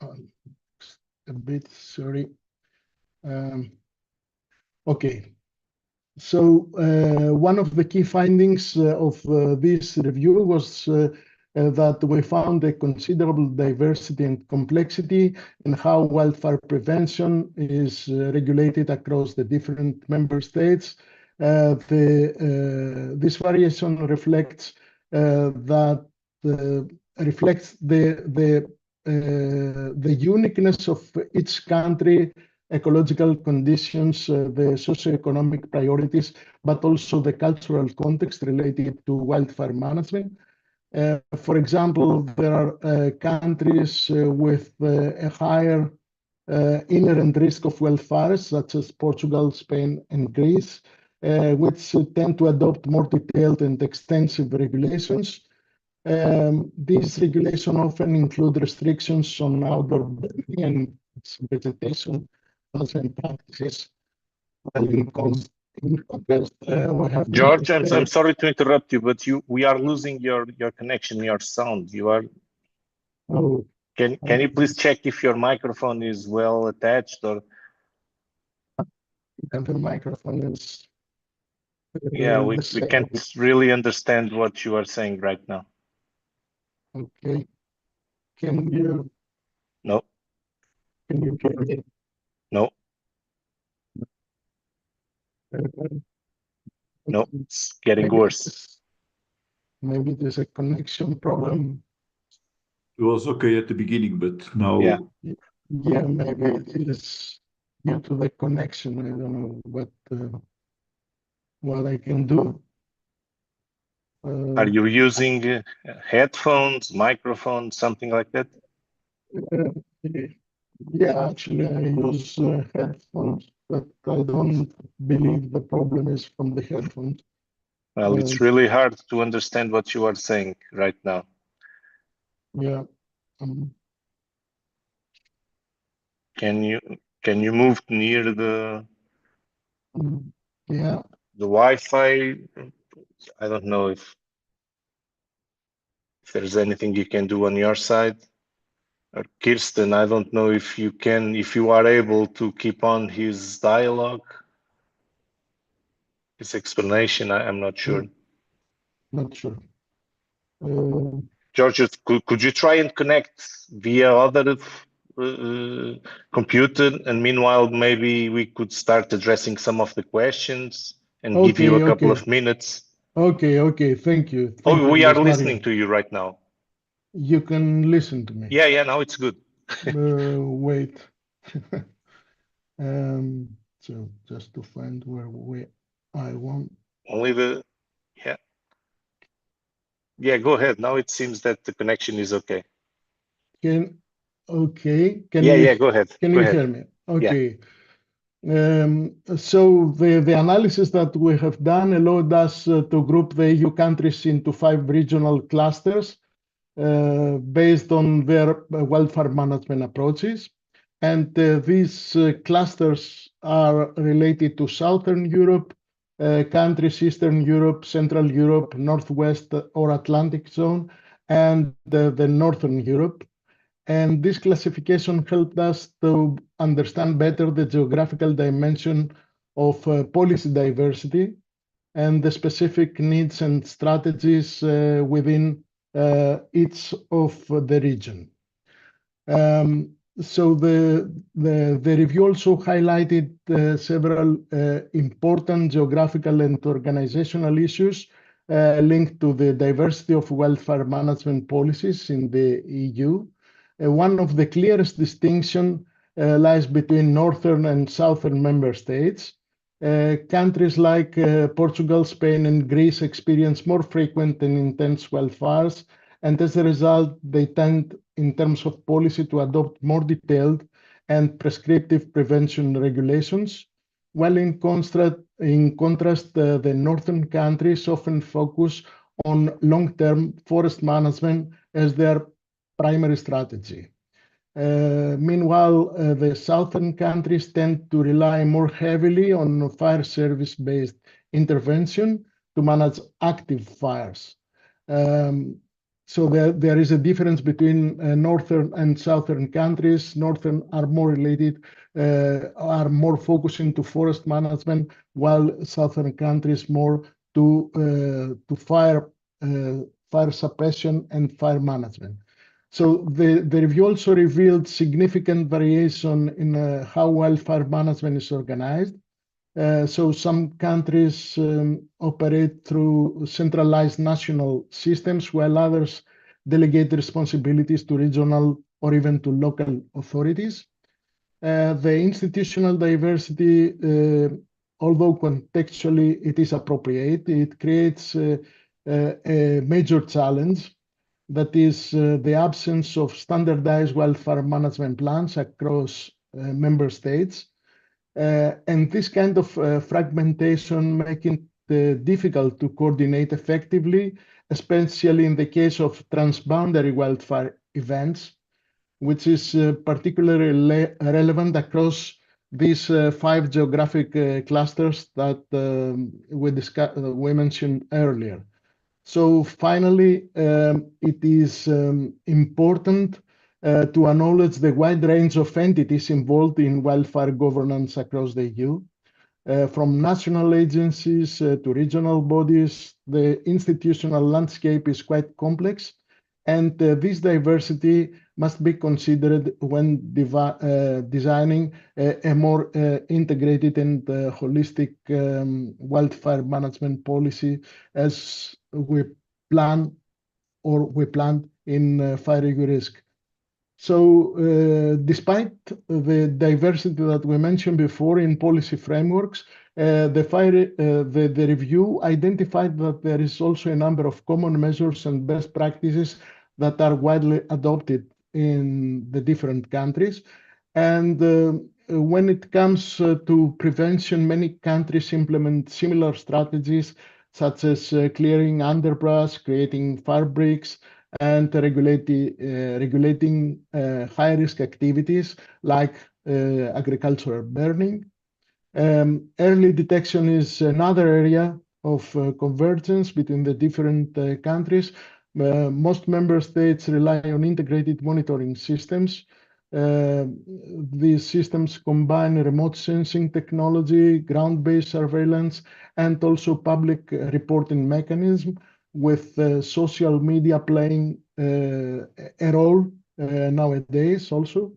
a bit, sorry. Okay. So one of the key findings of this review was that we found a considerable diversity and complexity in how wildfire prevention is regulated across the different member states. This variation reflects the uniqueness of each country, ecological conditions, the socioeconomic priorities, but also the cultural context related to wildfire management. For example, there are countries with a higher inherent risk of wildfires, such as Portugal, Spain, and Greece, which tend to adopt more detailed and extensive regulations. These regulations often include restrictions on outdoor burning and vegetation management practices. George, I'm sorry to interrupt you, but we are losing your connection, your sound. You are. Oh, can you please check if your microphone is well attached or? And the microphone is. Yeah, we can't really understand what you are saying right now. Okay. Can you? No. Can you hear me? No. No, it's getting worse. Maybe there's a connection problem. It was okay at the beginning, but now. Yeah. Yeah, maybe it is due to the connection. I don't know what I can do. Are you using headphones, microphones, something like that? Yeah, actually, I use headphones, but I don't believe the problem is from the headphones. Well, it's really hard to understand what you are saying right now. Yeah. Can you move near the Yeah. the Wi-Fi? I don't know if there's anything you can do on your side. Or Kirsten, I don't know if you are able to keep on his dialogue, his explanation. I'm not sure. Not sure. George, could you try and connect via other computer, and meanwhile maybe we could start addressing some of the questions and give you a couple of minutes. Okay. Thank you. Thank we you, are Mario. listening to you right now. You can listen to me. Yeah, now it's good. Wait. So just to find where I want. Only yeah, go ahead. Now it seems that the connection is okay. Can Go ahead. Can you hear me? Okay. Yeah. So the analysis that we have done allowed us to group the EU countries into 5 regional clusters based on their wildfire management approaches. And these clusters are related to Southern Europe, countries, Eastern Europe, Central Europe, Northwest or Atlantic zone, and the Northern Europe. And this classification helped us to understand better the geographical dimension of policy diversity and the specific needs and strategies within each of the region. So the review also highlighted several important geographical and organizational issues linked to the diversity of wildfire management policies in the EU. One of the clearest distinction lies between northern and southern member states. Countries like Portugal, Spain, and Greece experience more frequent and intense wildfires, and as a result, they tend, in terms of policy, to adopt more detailed and prescriptive prevention regulations, while in contrast, the northern countries often focus on long-term forest management as their primary strategy. Meanwhile, the southern countries tend to rely more heavily on fire service-based intervention to manage active fires. So there is a difference between northern and southern countries. Northern are more related, are more focused into forest management, while southern countries more to fire suppression and fire management. So the review also revealed significant variation in how wildfire management is organized. So some countries operate through centralized national systems, while others delegate responsibilities to regional or even to local authorities. The institutional diversity, although contextually it is appropriate, it creates a major challenge. That is the absence of standardized wildfire management plans across member states. And this kind of fragmentation making it difficult to coordinate effectively, especially in the case of transboundary wildfire events, which is particularly relevant across these 5 geographic clusters that we mentioned earlier. So finally, it is important to acknowledge the wide range of entities involved in wildfire governance across the EU. From national agencies to regional bodies, the institutional landscape is quite complex, and this diversity must be considered when designing a more integrated and holistic wildfire management policy, as we planned in Fire Risk. So despite the diversity that we mentioned before in policy frameworks, the review identified that there is also a number of common measures and best practices that are widely adopted in the different countries. And when it comes to prevention, many countries implement similar strategies, such as clearing underbrush, creating fire breaks, and regulating high-risk activities like agricultural burning. Early detection is another area of convergence between the different countries. Most member states rely on integrated monitoring systems. These systems combine remote sensing technology, ground-based surveillance, and also public reporting mechanism, with social media playing a role nowadays also.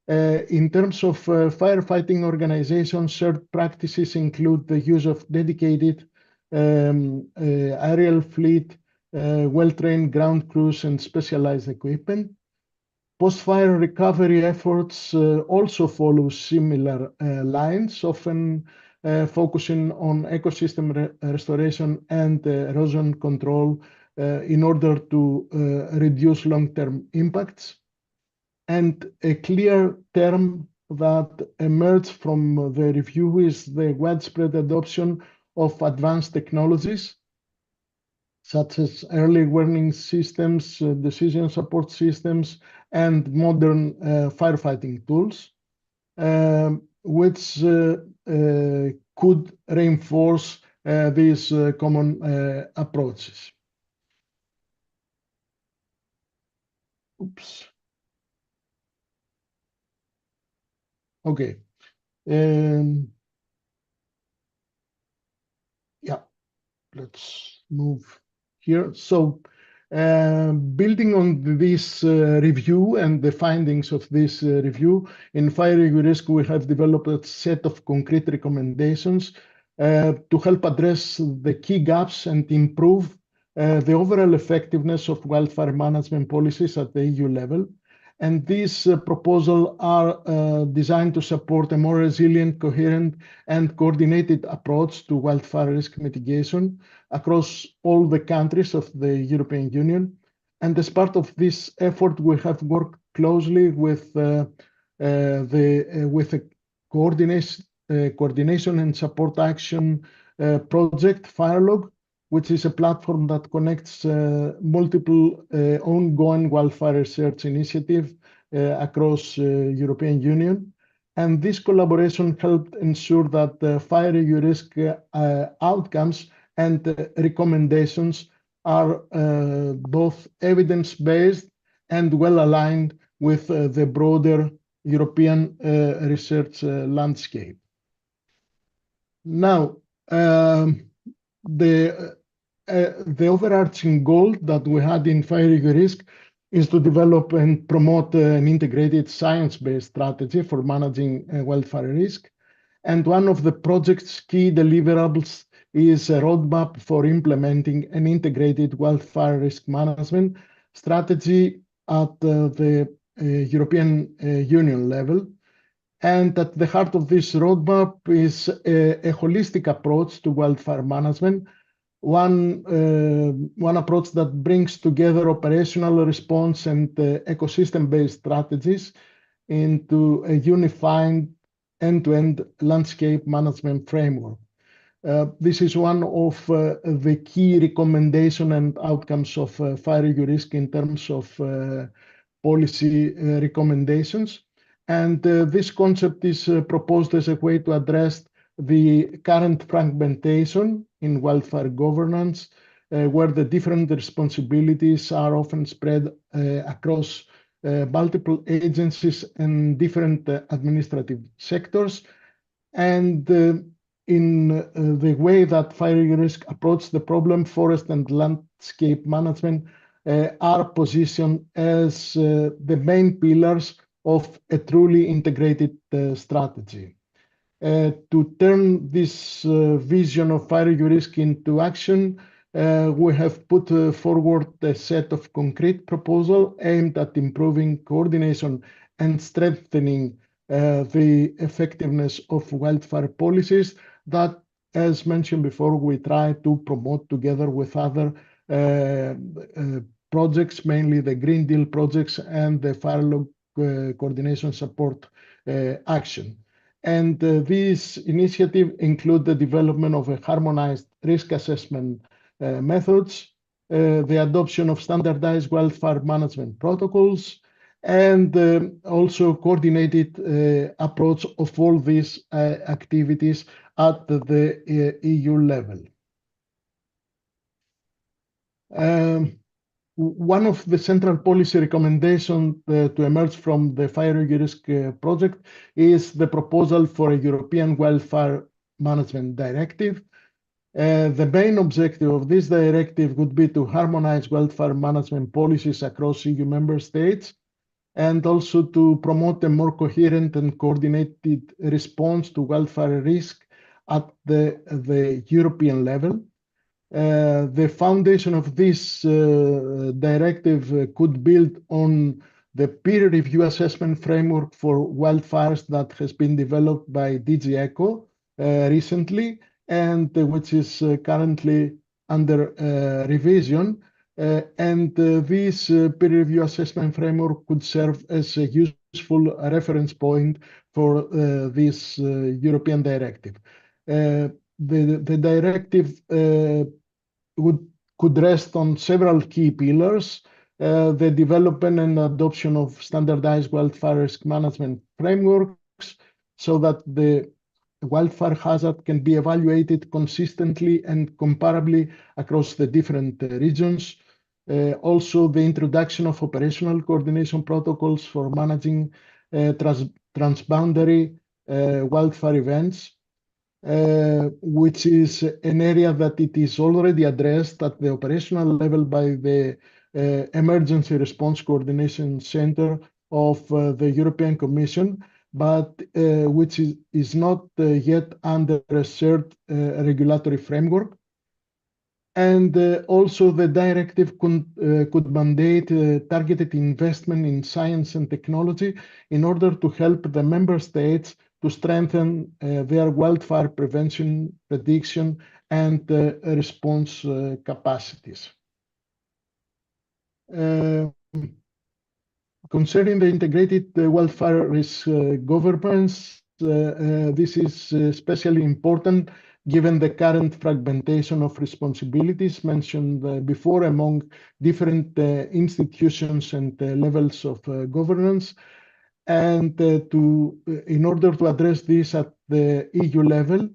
In terms of firefighting organizations, shared practices include the use of dedicated aerial fleet, well-trained ground crews, and specialized equipment. Post-fire recovery efforts also follow similar lines, often focusing on ecosystem restoration and erosion control in order to reduce long-term impacts. And a clear term that emerged from the review is the widespread adoption of advanced technologies, such as early warning systems, decision support systems, and modern firefighting tools, which could reinforce these common approaches. Oops. Okay. Yeah, let's move here. So building on this review and the findings of this review, in Fire Risk, we have developed a set of concrete recommendations to help address the key gaps and improve the overall effectiveness of wildfire management policies at the EU level. And these proposals are designed to support a more resilient, coherent, and coordinated approach to wildfire risk mitigation across all the countries of the European Union. And as part of this effort, we have worked closely with the coordination and support action project Firelog, which is a platform that connects multiple ongoing wildfire research initiatives across European Union. And this collaboration helped ensure that fire risk outcomes and recommendations are both evidence-based and well-aligned with the broader European research landscape. Now, the overarching goal that we had in fire risk is to develop and promote an integrated science-based strategy for managing wildfire risk. And one of the project's key deliverables is a roadmap for implementing an integrated wildfire risk management strategy at the European Union level. And at the heart of this roadmap is a holistic approach to wildfire management, one approach that brings together operational response and ecosystem-based strategies into a unified end-to-end landscape management framework. This is one of the key recommendations and outcomes of fire risk in terms of policy recommendations. And this concept is proposed as a way to address the current fragmentation in wildfire governance, where the different responsibilities are often spread across multiple agencies and different administrative sectors. And in the way that fire risk approach the problem, forest and landscape management are positioned as the main pillars of a truly integrated strategy. To turn this vision of fire risk into action, we have put forward a set of concrete proposals aimed at improving coordination and strengthening the effectiveness of wildfire policies that, as mentioned before, we try to promote together with other projects, mainly the Green Deal projects and the Firelog coordination support action. And these initiatives include the development of a harmonized risk assessment methods, the adoption of standardized wildfire management protocols, and also coordinated approach of all these activities at the EU level. One of the central policy recommendations to emerge from the fire risk project is the proposal for a European Wildfire Management Directive. The main objective of this directive would be to harmonize wildfire management policies across EU member states and also to promote a more coherent and coordinated response to wildfire risk at the European level. The foundation of this directive could build on the peer review assessment framework for wildfires that has been developed by DG ECO recently, and which is currently under revision. And this peer review assessment framework could serve as a useful reference point for this European directive. The directive could rest on several key pillars: the development and adoption of standardized wildfire risk management frameworks so that the wildfire hazard can be evaluated consistently and comparably across the different regions. Also, the introduction of operational coordination protocols for managing transboundary wildfire events, which is an area that it is already addressed at the operational level by the Emergency Response Coordination Center of the European Commission, but which is not yet under a shared regulatory framework. And also the directive could mandate targeted investment in science and technology in order to help the member states to strengthen their wildfire prevention, prediction, and response capacities. Concerning the integrated wildfire risk governance, this is especially important given the current fragmentation of responsibilities mentioned before among different institutions and levels of governance. And in order to address this at the EU level,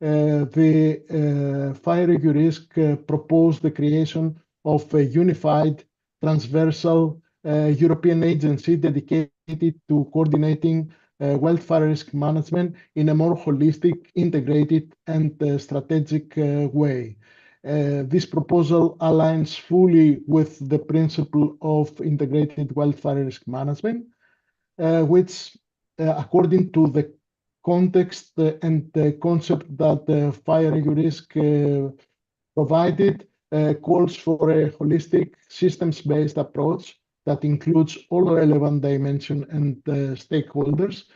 the Fire Risk proposed the creation of a unified transversal European agency dedicated to coordinating wildfire risk management in a more holistic, integrated, and strategic way. This proposal aligns fully with the principle of integrated wildfire risk management, which, according to the context and the concept that the Fire Risk provided, calls for a holistic systems-based approach that includes all relevant dimensions and stakeholders.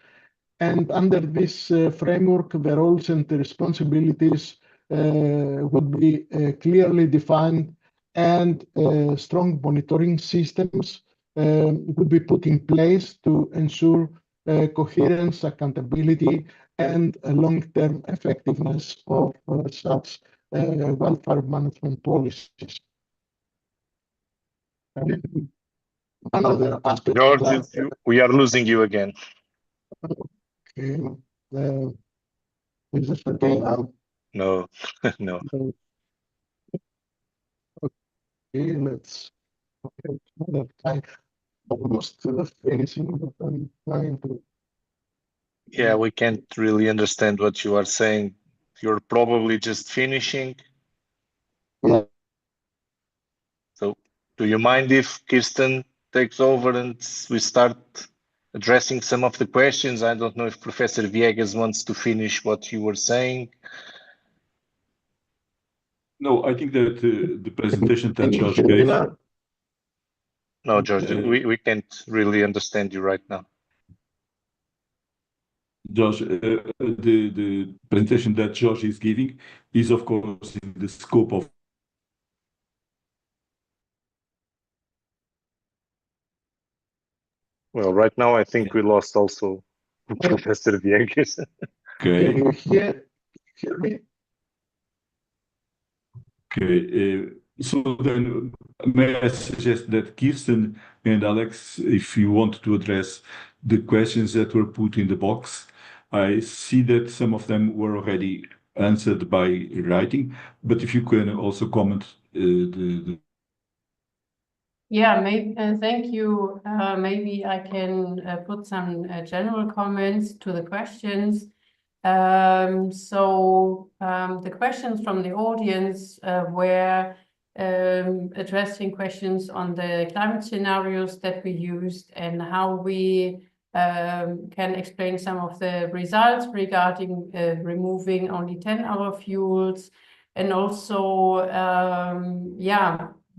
And under this framework, the roles and the responsibilities would be clearly defined, and strong monitoring systems would be put in place to ensure coherence, accountability, and long-term effectiveness of such wildfire management policies. Another aspect. George, we are losing you again. Okay. Is this okay now? No, no. Okay, let's. Okay, I almost finishing, but I'm trying to. Yeah, we can't really understand what you are saying. You're probably just finishing. Yeah. So do you mind if Kirsten takes over and we start addressing some of the questions? I don't know if Professor Viegas wants to finish what you were saying. No, I think that the presentation that George gave. No, George, we can't really understand you right now. George, the presentation that George is giving is, of course, in the scope of. Well, right now, I think we lost also Professor Viegas. Okay. Can you hear me? Okay. So then, may I suggest that Kirsten and Alex, if you want to address the questions that were put in the box, I see that some of them were already answered by writing, but if you can also comment Yeah, maybe, thank you. Maybe I can put some general comments to the questions. The questions from the audience were addressing questions on the climate scenarios that we used and how we can explain some of the results regarding removing only 10-hour fuels, and also,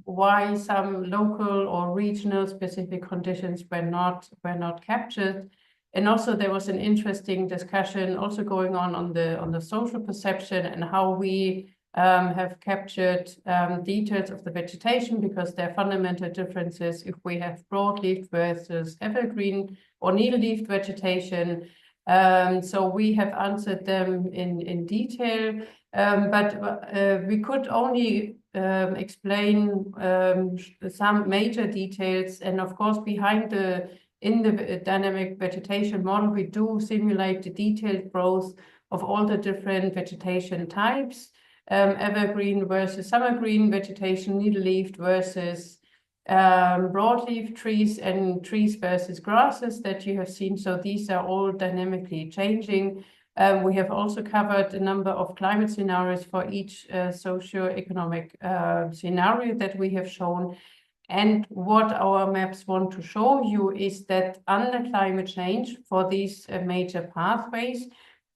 why some local or regional specific conditions were not captured. And also there was an interesting discussion also going on the social perception and how we have captured details of the vegetation, because there are fundamental differences if we have broad-leafed versus evergreen or needle-leafed vegetation. So we have answered them in detail, but we could only explain some major details. And of course, in the dynamic vegetation model, we do simulate the detailed growth of all the different vegetation types, evergreen versus summergreen vegetation, needle-leafed versus broadleaf trees, and trees versus grasses that you have seen. So these are all dynamically changing. We have also covered a number of climate scenarios for each socio-economic scenario that we have shown. And what our maps want to show you is that under climate change, for these major pathways,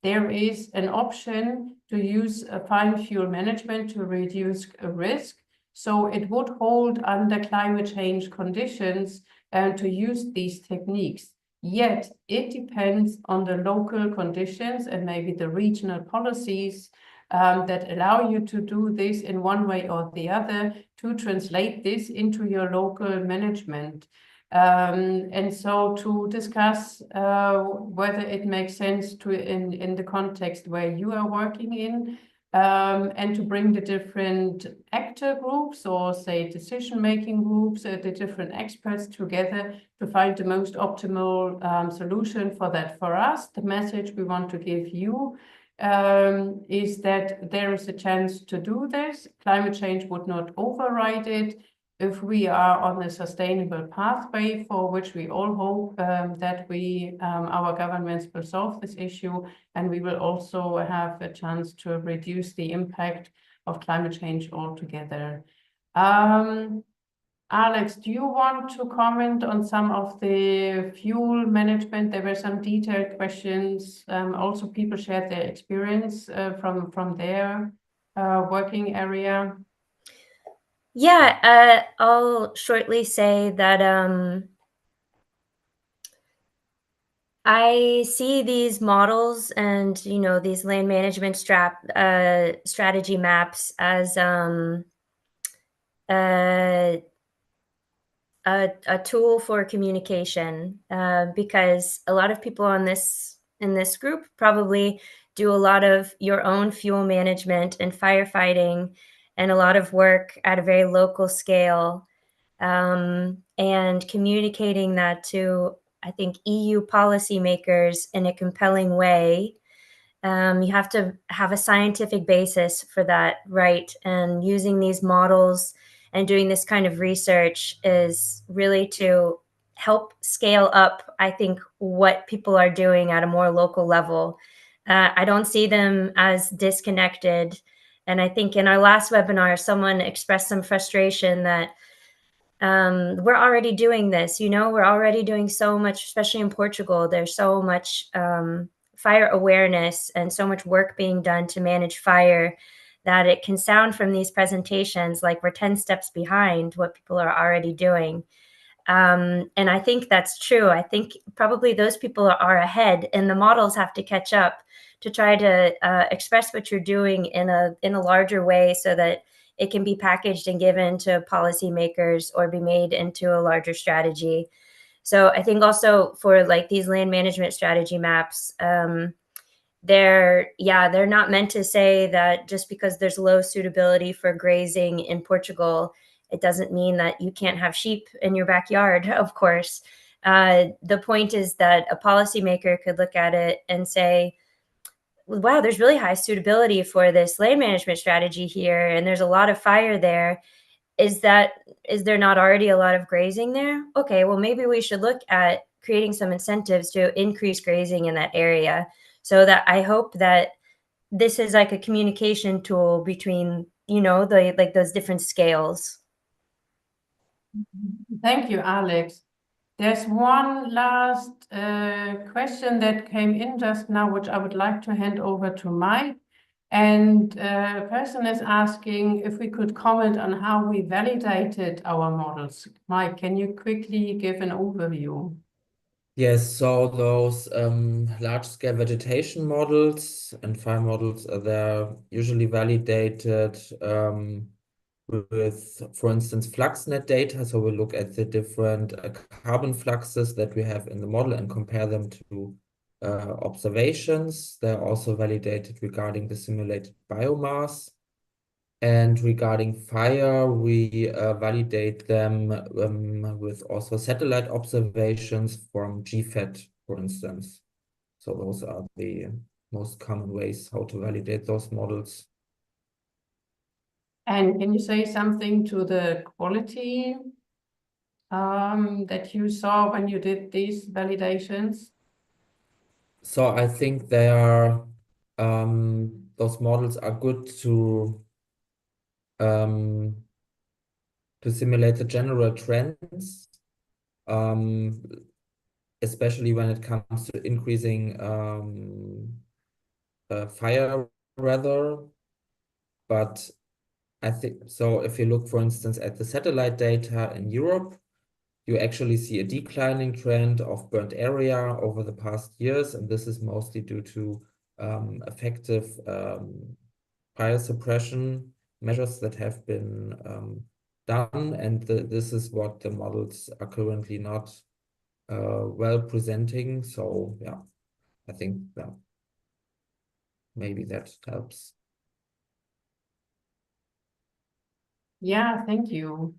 there is an option to use a fine fuel management to reduce risk. So it would hold under climate change conditions to use these techniques. Yet it depends on the local conditions and maybe the regional policies that allow you to do this in one way or the other to translate this into your local management. And so to discuss whether it makes sense to in the context where you are working in, and to bring the different actor groups or say decision-making groups, the different experts together to find the most optimal solution for that. For us, the message we want to give you is that there is a chance to do this. Climate change would not override it. If we are on a sustainable pathway for which we all hope that our governments will solve this issue, and we will also have a chance to reduce the impact of climate change altogether. Alex, do you want to comment on some of the fuel management? There were some detailed questions. Also, people shared their experience from their working area. Yeah, I'll shortly say that I see these models and these land management strategy maps as a tool for communication, because a lot of people in this group probably do a lot of your own fuel management and firefighting and a lot of work at a very local scale, and communicating that to, I think, EU policymakers in a compelling way. You have to have a scientific basis for that, right? And using these models and doing this kind of research is really to help scale up, I think, what people are doing at a more local level. I don't see them as disconnected. And I think in our last webinar, someone expressed some frustration that we're already doing this, we're already doing so much, especially in Portugal. There's so much fire awareness and so much work being done to manage fire that it can sound from these presentations like we're 10 steps behind what people are already doing. And I think that's true. I think probably those people are ahead, and the models have to catch up to try to express what you're doing in a larger way so that it can be packaged and given to policymakers or be made into a larger strategy. So I think also for like these land management strategy maps, they're not meant to say that just because there's low suitability for grazing in Portugal, it doesn't mean that you can't have sheep in your backyard, of course. The point is that a policymaker could look at it and say, wow, there's really high suitability for this land management strategy here, and there's a lot of fire there. Is there not already a lot of grazing there? Okay, well, maybe we should look at creating some incentives to increase grazing in that area. So that I hope that this is like a communication tool between, those different scales. Thank you, Alex. There's one last question that came in just now, which I would like to hand over to Mike. And a person is asking if we could comment on how we validated our models. Mike, can you quickly give an overview? Yes, so those large-scale vegetation models and fire models, they're usually validated with, for instance, FluxNet data. So we look at the different carbon fluxes that we have in the model and compare them to observations. They're also validated regarding the simulated biomass. And regarding fire, we validate them with also satellite observations from GFET, for instance. So those are the most common ways how to validate those models. And can you say something to the quality that you saw when you did these validations? So I think they are, those models are good to simulate the general trends, especially when it comes to increasing fire weather, but I think so. If you look, for instance, at the satellite data in Europe, you actually see a declining trend of burnt area over the past years, and this is mostly due to effective fire suppression measures that have been done, and this is what the models are currently not well presenting. So yeah, I think maybe that helps. Yeah, thank you.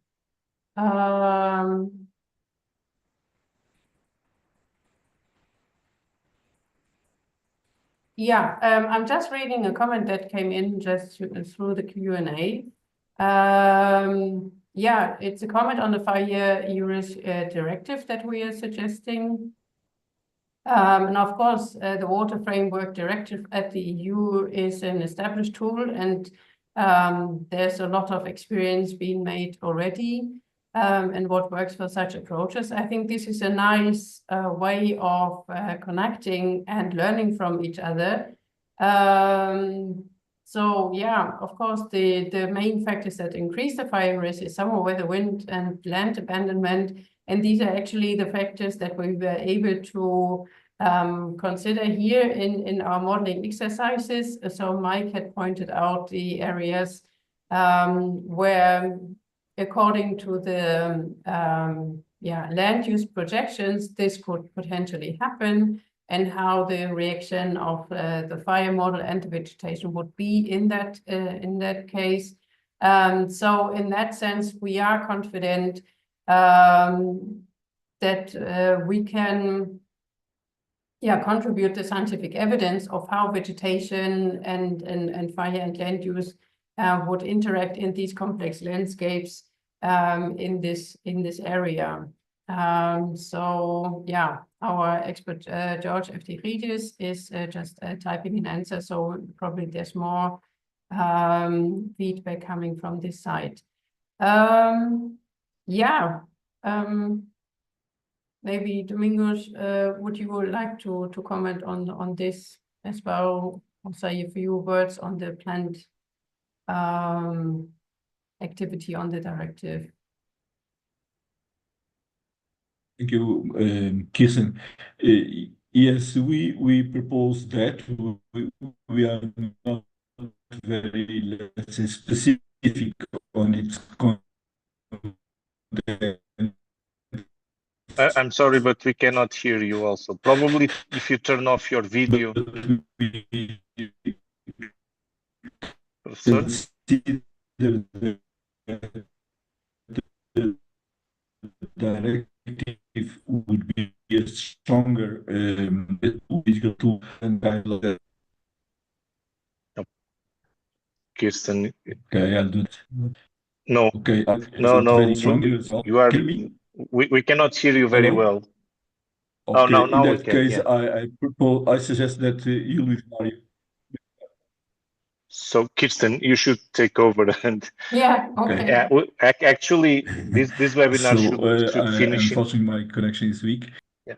Yeah, I'm just reading a comment that came in just through the Q&A. Yeah, it's a comment on the 5-year EURIS directive that we are suggesting. And of course, the Water Framework Directive at the EU is an established tool, and there's a lot of experience being made already, and what works for such approaches. I think this is a nice way of connecting and learning from each other. So yeah, of course, the main factors that increase the fire risk is summer weather, wind, and land abandonment. And these are actually the factors that we were able to consider here in our modeling exercises. So Mike had pointed out the areas where, according to the land use projections, this could potentially happen, and how the reaction of the fire model and the vegetation would be in that case. So in that sense, we are confident that we can contribute the scientific evidence of how vegetation and fire and land use would interact in these complex landscapes in this area. So yeah, our expert George Eftiridis is just typing an answer, so probably there's more feedback coming from this side. Maybe Domingos, would you like to comment on this as well, or say a few words on the planned activity on the directive? Thank you, Kirsten. Yes, we propose that. We are not very, let's say, specific on its content. I'm sorry, but we cannot hear you also. Probably if you turn off your video. The directive would be a stronger political tool and dialogue. Kirsten. Okay, I'll do it. No. Okay. No. Very strong. You are. We cannot hear you very well. Okay. Oh, now in that we can, case, yeah. I suggest that you leave Mario. So Kirsten, you should take over and. Yeah. Okay. Yeah. Actually, this webinar should finish. Unfortunately, my connection is weak. Yeah.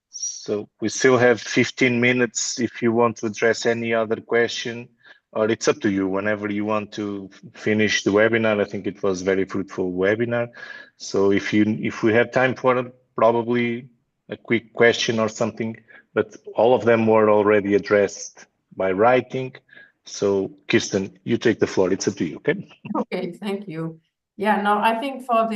So we still have 15 minutes if you want to address any other question, or it's up to you whenever you want to finish the webinar. I think it was a very fruitful webinar. So if we have time for probably a quick question or something, but all of them were already addressed by writing. So Kirsten, you take the floor. It's up to you. Okay. Okay. Thank you. Yeah, no, I think for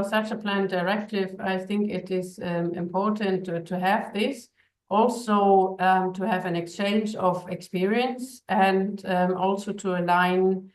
such a planned directive, I think it is important to have this. Also, to have an exchange of experience, and also to align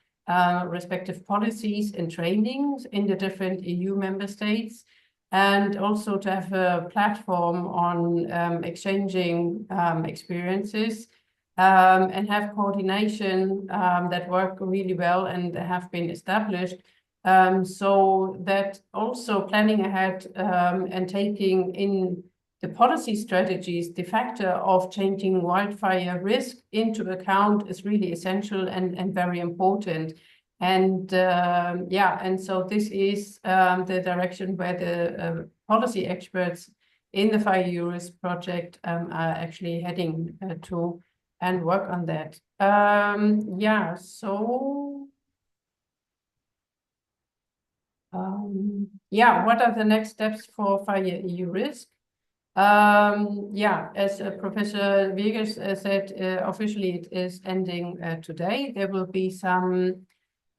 respective policies and trainings in the different EU member states, and also to have a platform on exchanging experiences. And have coordination that work really well and have been established, so that also planning ahead and taking in the policy strategies, the factor of changing wildfire risk into account is really essential and very important. And and so this is the direction where the policy experts in the Fire Risk project are actually heading to and work on that. Yeah, so yeah, what are the next steps for Fire EU Risk? Yeah, as Professor Viegas said, officially it is ending today. There will be some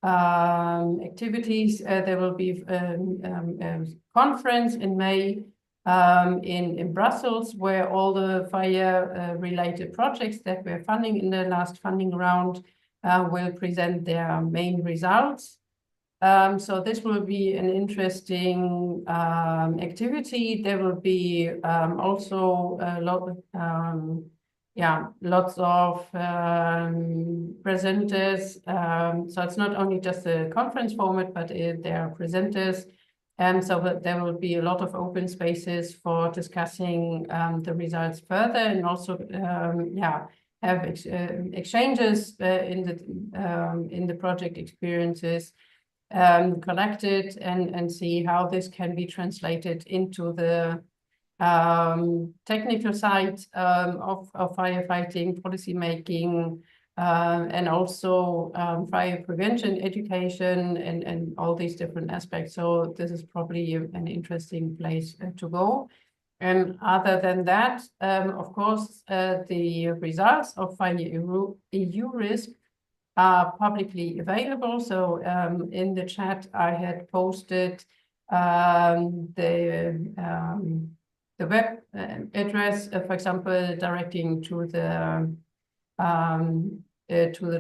activities. There will be a conference in May in Brussels, where all the fire related projects that we're funding in the last funding round will present their main results. So this will be an interesting activity. There will be also a lot of lots of presenters. So it's not only just a conference format, but there are presenters. So there will be a lot of open spaces for discussing the results further, and also have exchanges in the project experiences collected, and see how this can be translated into the technical side of firefighting, policy making, and also fire prevention education, and all these different aspects. So this is probably an interesting place to go. And other than that, of course, the results of Fire EU Risk are publicly available. So in the chat, I had posted the web address, for example, directing to the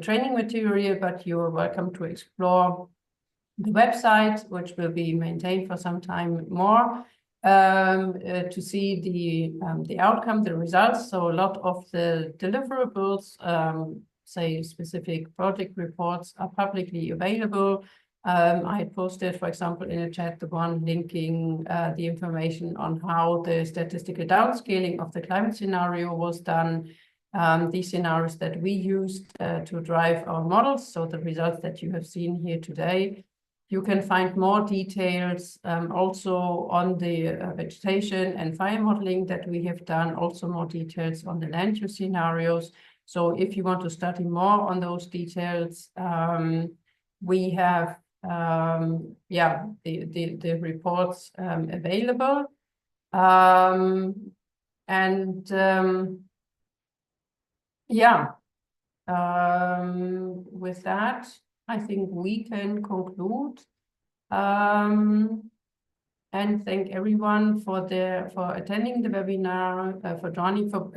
training material, but you are welcome to explore the website, which will be maintained for some time more, to see the outcome, the results. So a lot of the deliverables, say specific project reports, are publicly available. I had posted, for example, in a chat, the one linking the information on how the statistical downscaling of the climate scenario was done, these scenarios that we used to drive our models, so the results that you have seen here today. You can find more details also on the vegetation and fire modeling that we have done, also more details on the land use scenarios. So if you want to study more on those details, we have the reports available. With that, I think we can conclude. And thank everyone for attending the webinar, for joining, for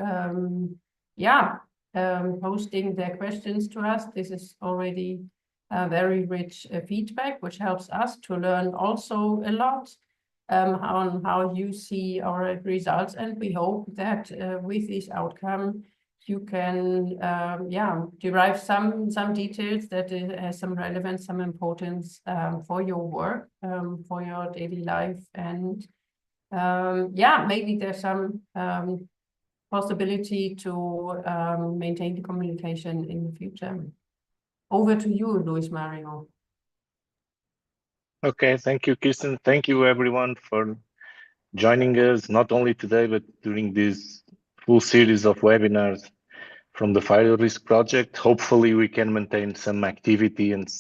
posting their questions to us. This is already very rich feedback, which helps us to learn also a lot on how you see our results. And we hope that with this outcome, you can derive some details that has some relevance, some importance for your work, for your daily life. And maybe there's some possibility to maintain the communication in the future. Over to you, Luis Mario. Okay, thank you, Kirsten. Thank you, everyone, for joining us, not only today, but during this full series of webinars from the Fire Risk Project. Hopefully, we can maintain some activity and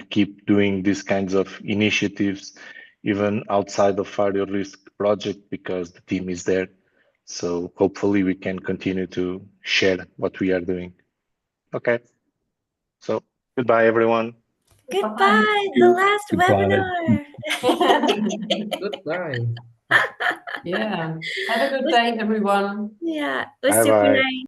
keep doing these kinds of initiatives, even outside of Fire Risk Project, because the team is there. So hopefully, we can continue to share what we are doing. Okay. So goodbye, everyone. Goodbye, the last webinar. Goodbye. Yeah. Have a good day, everyone. Yeah, it was Bye-bye. super nice.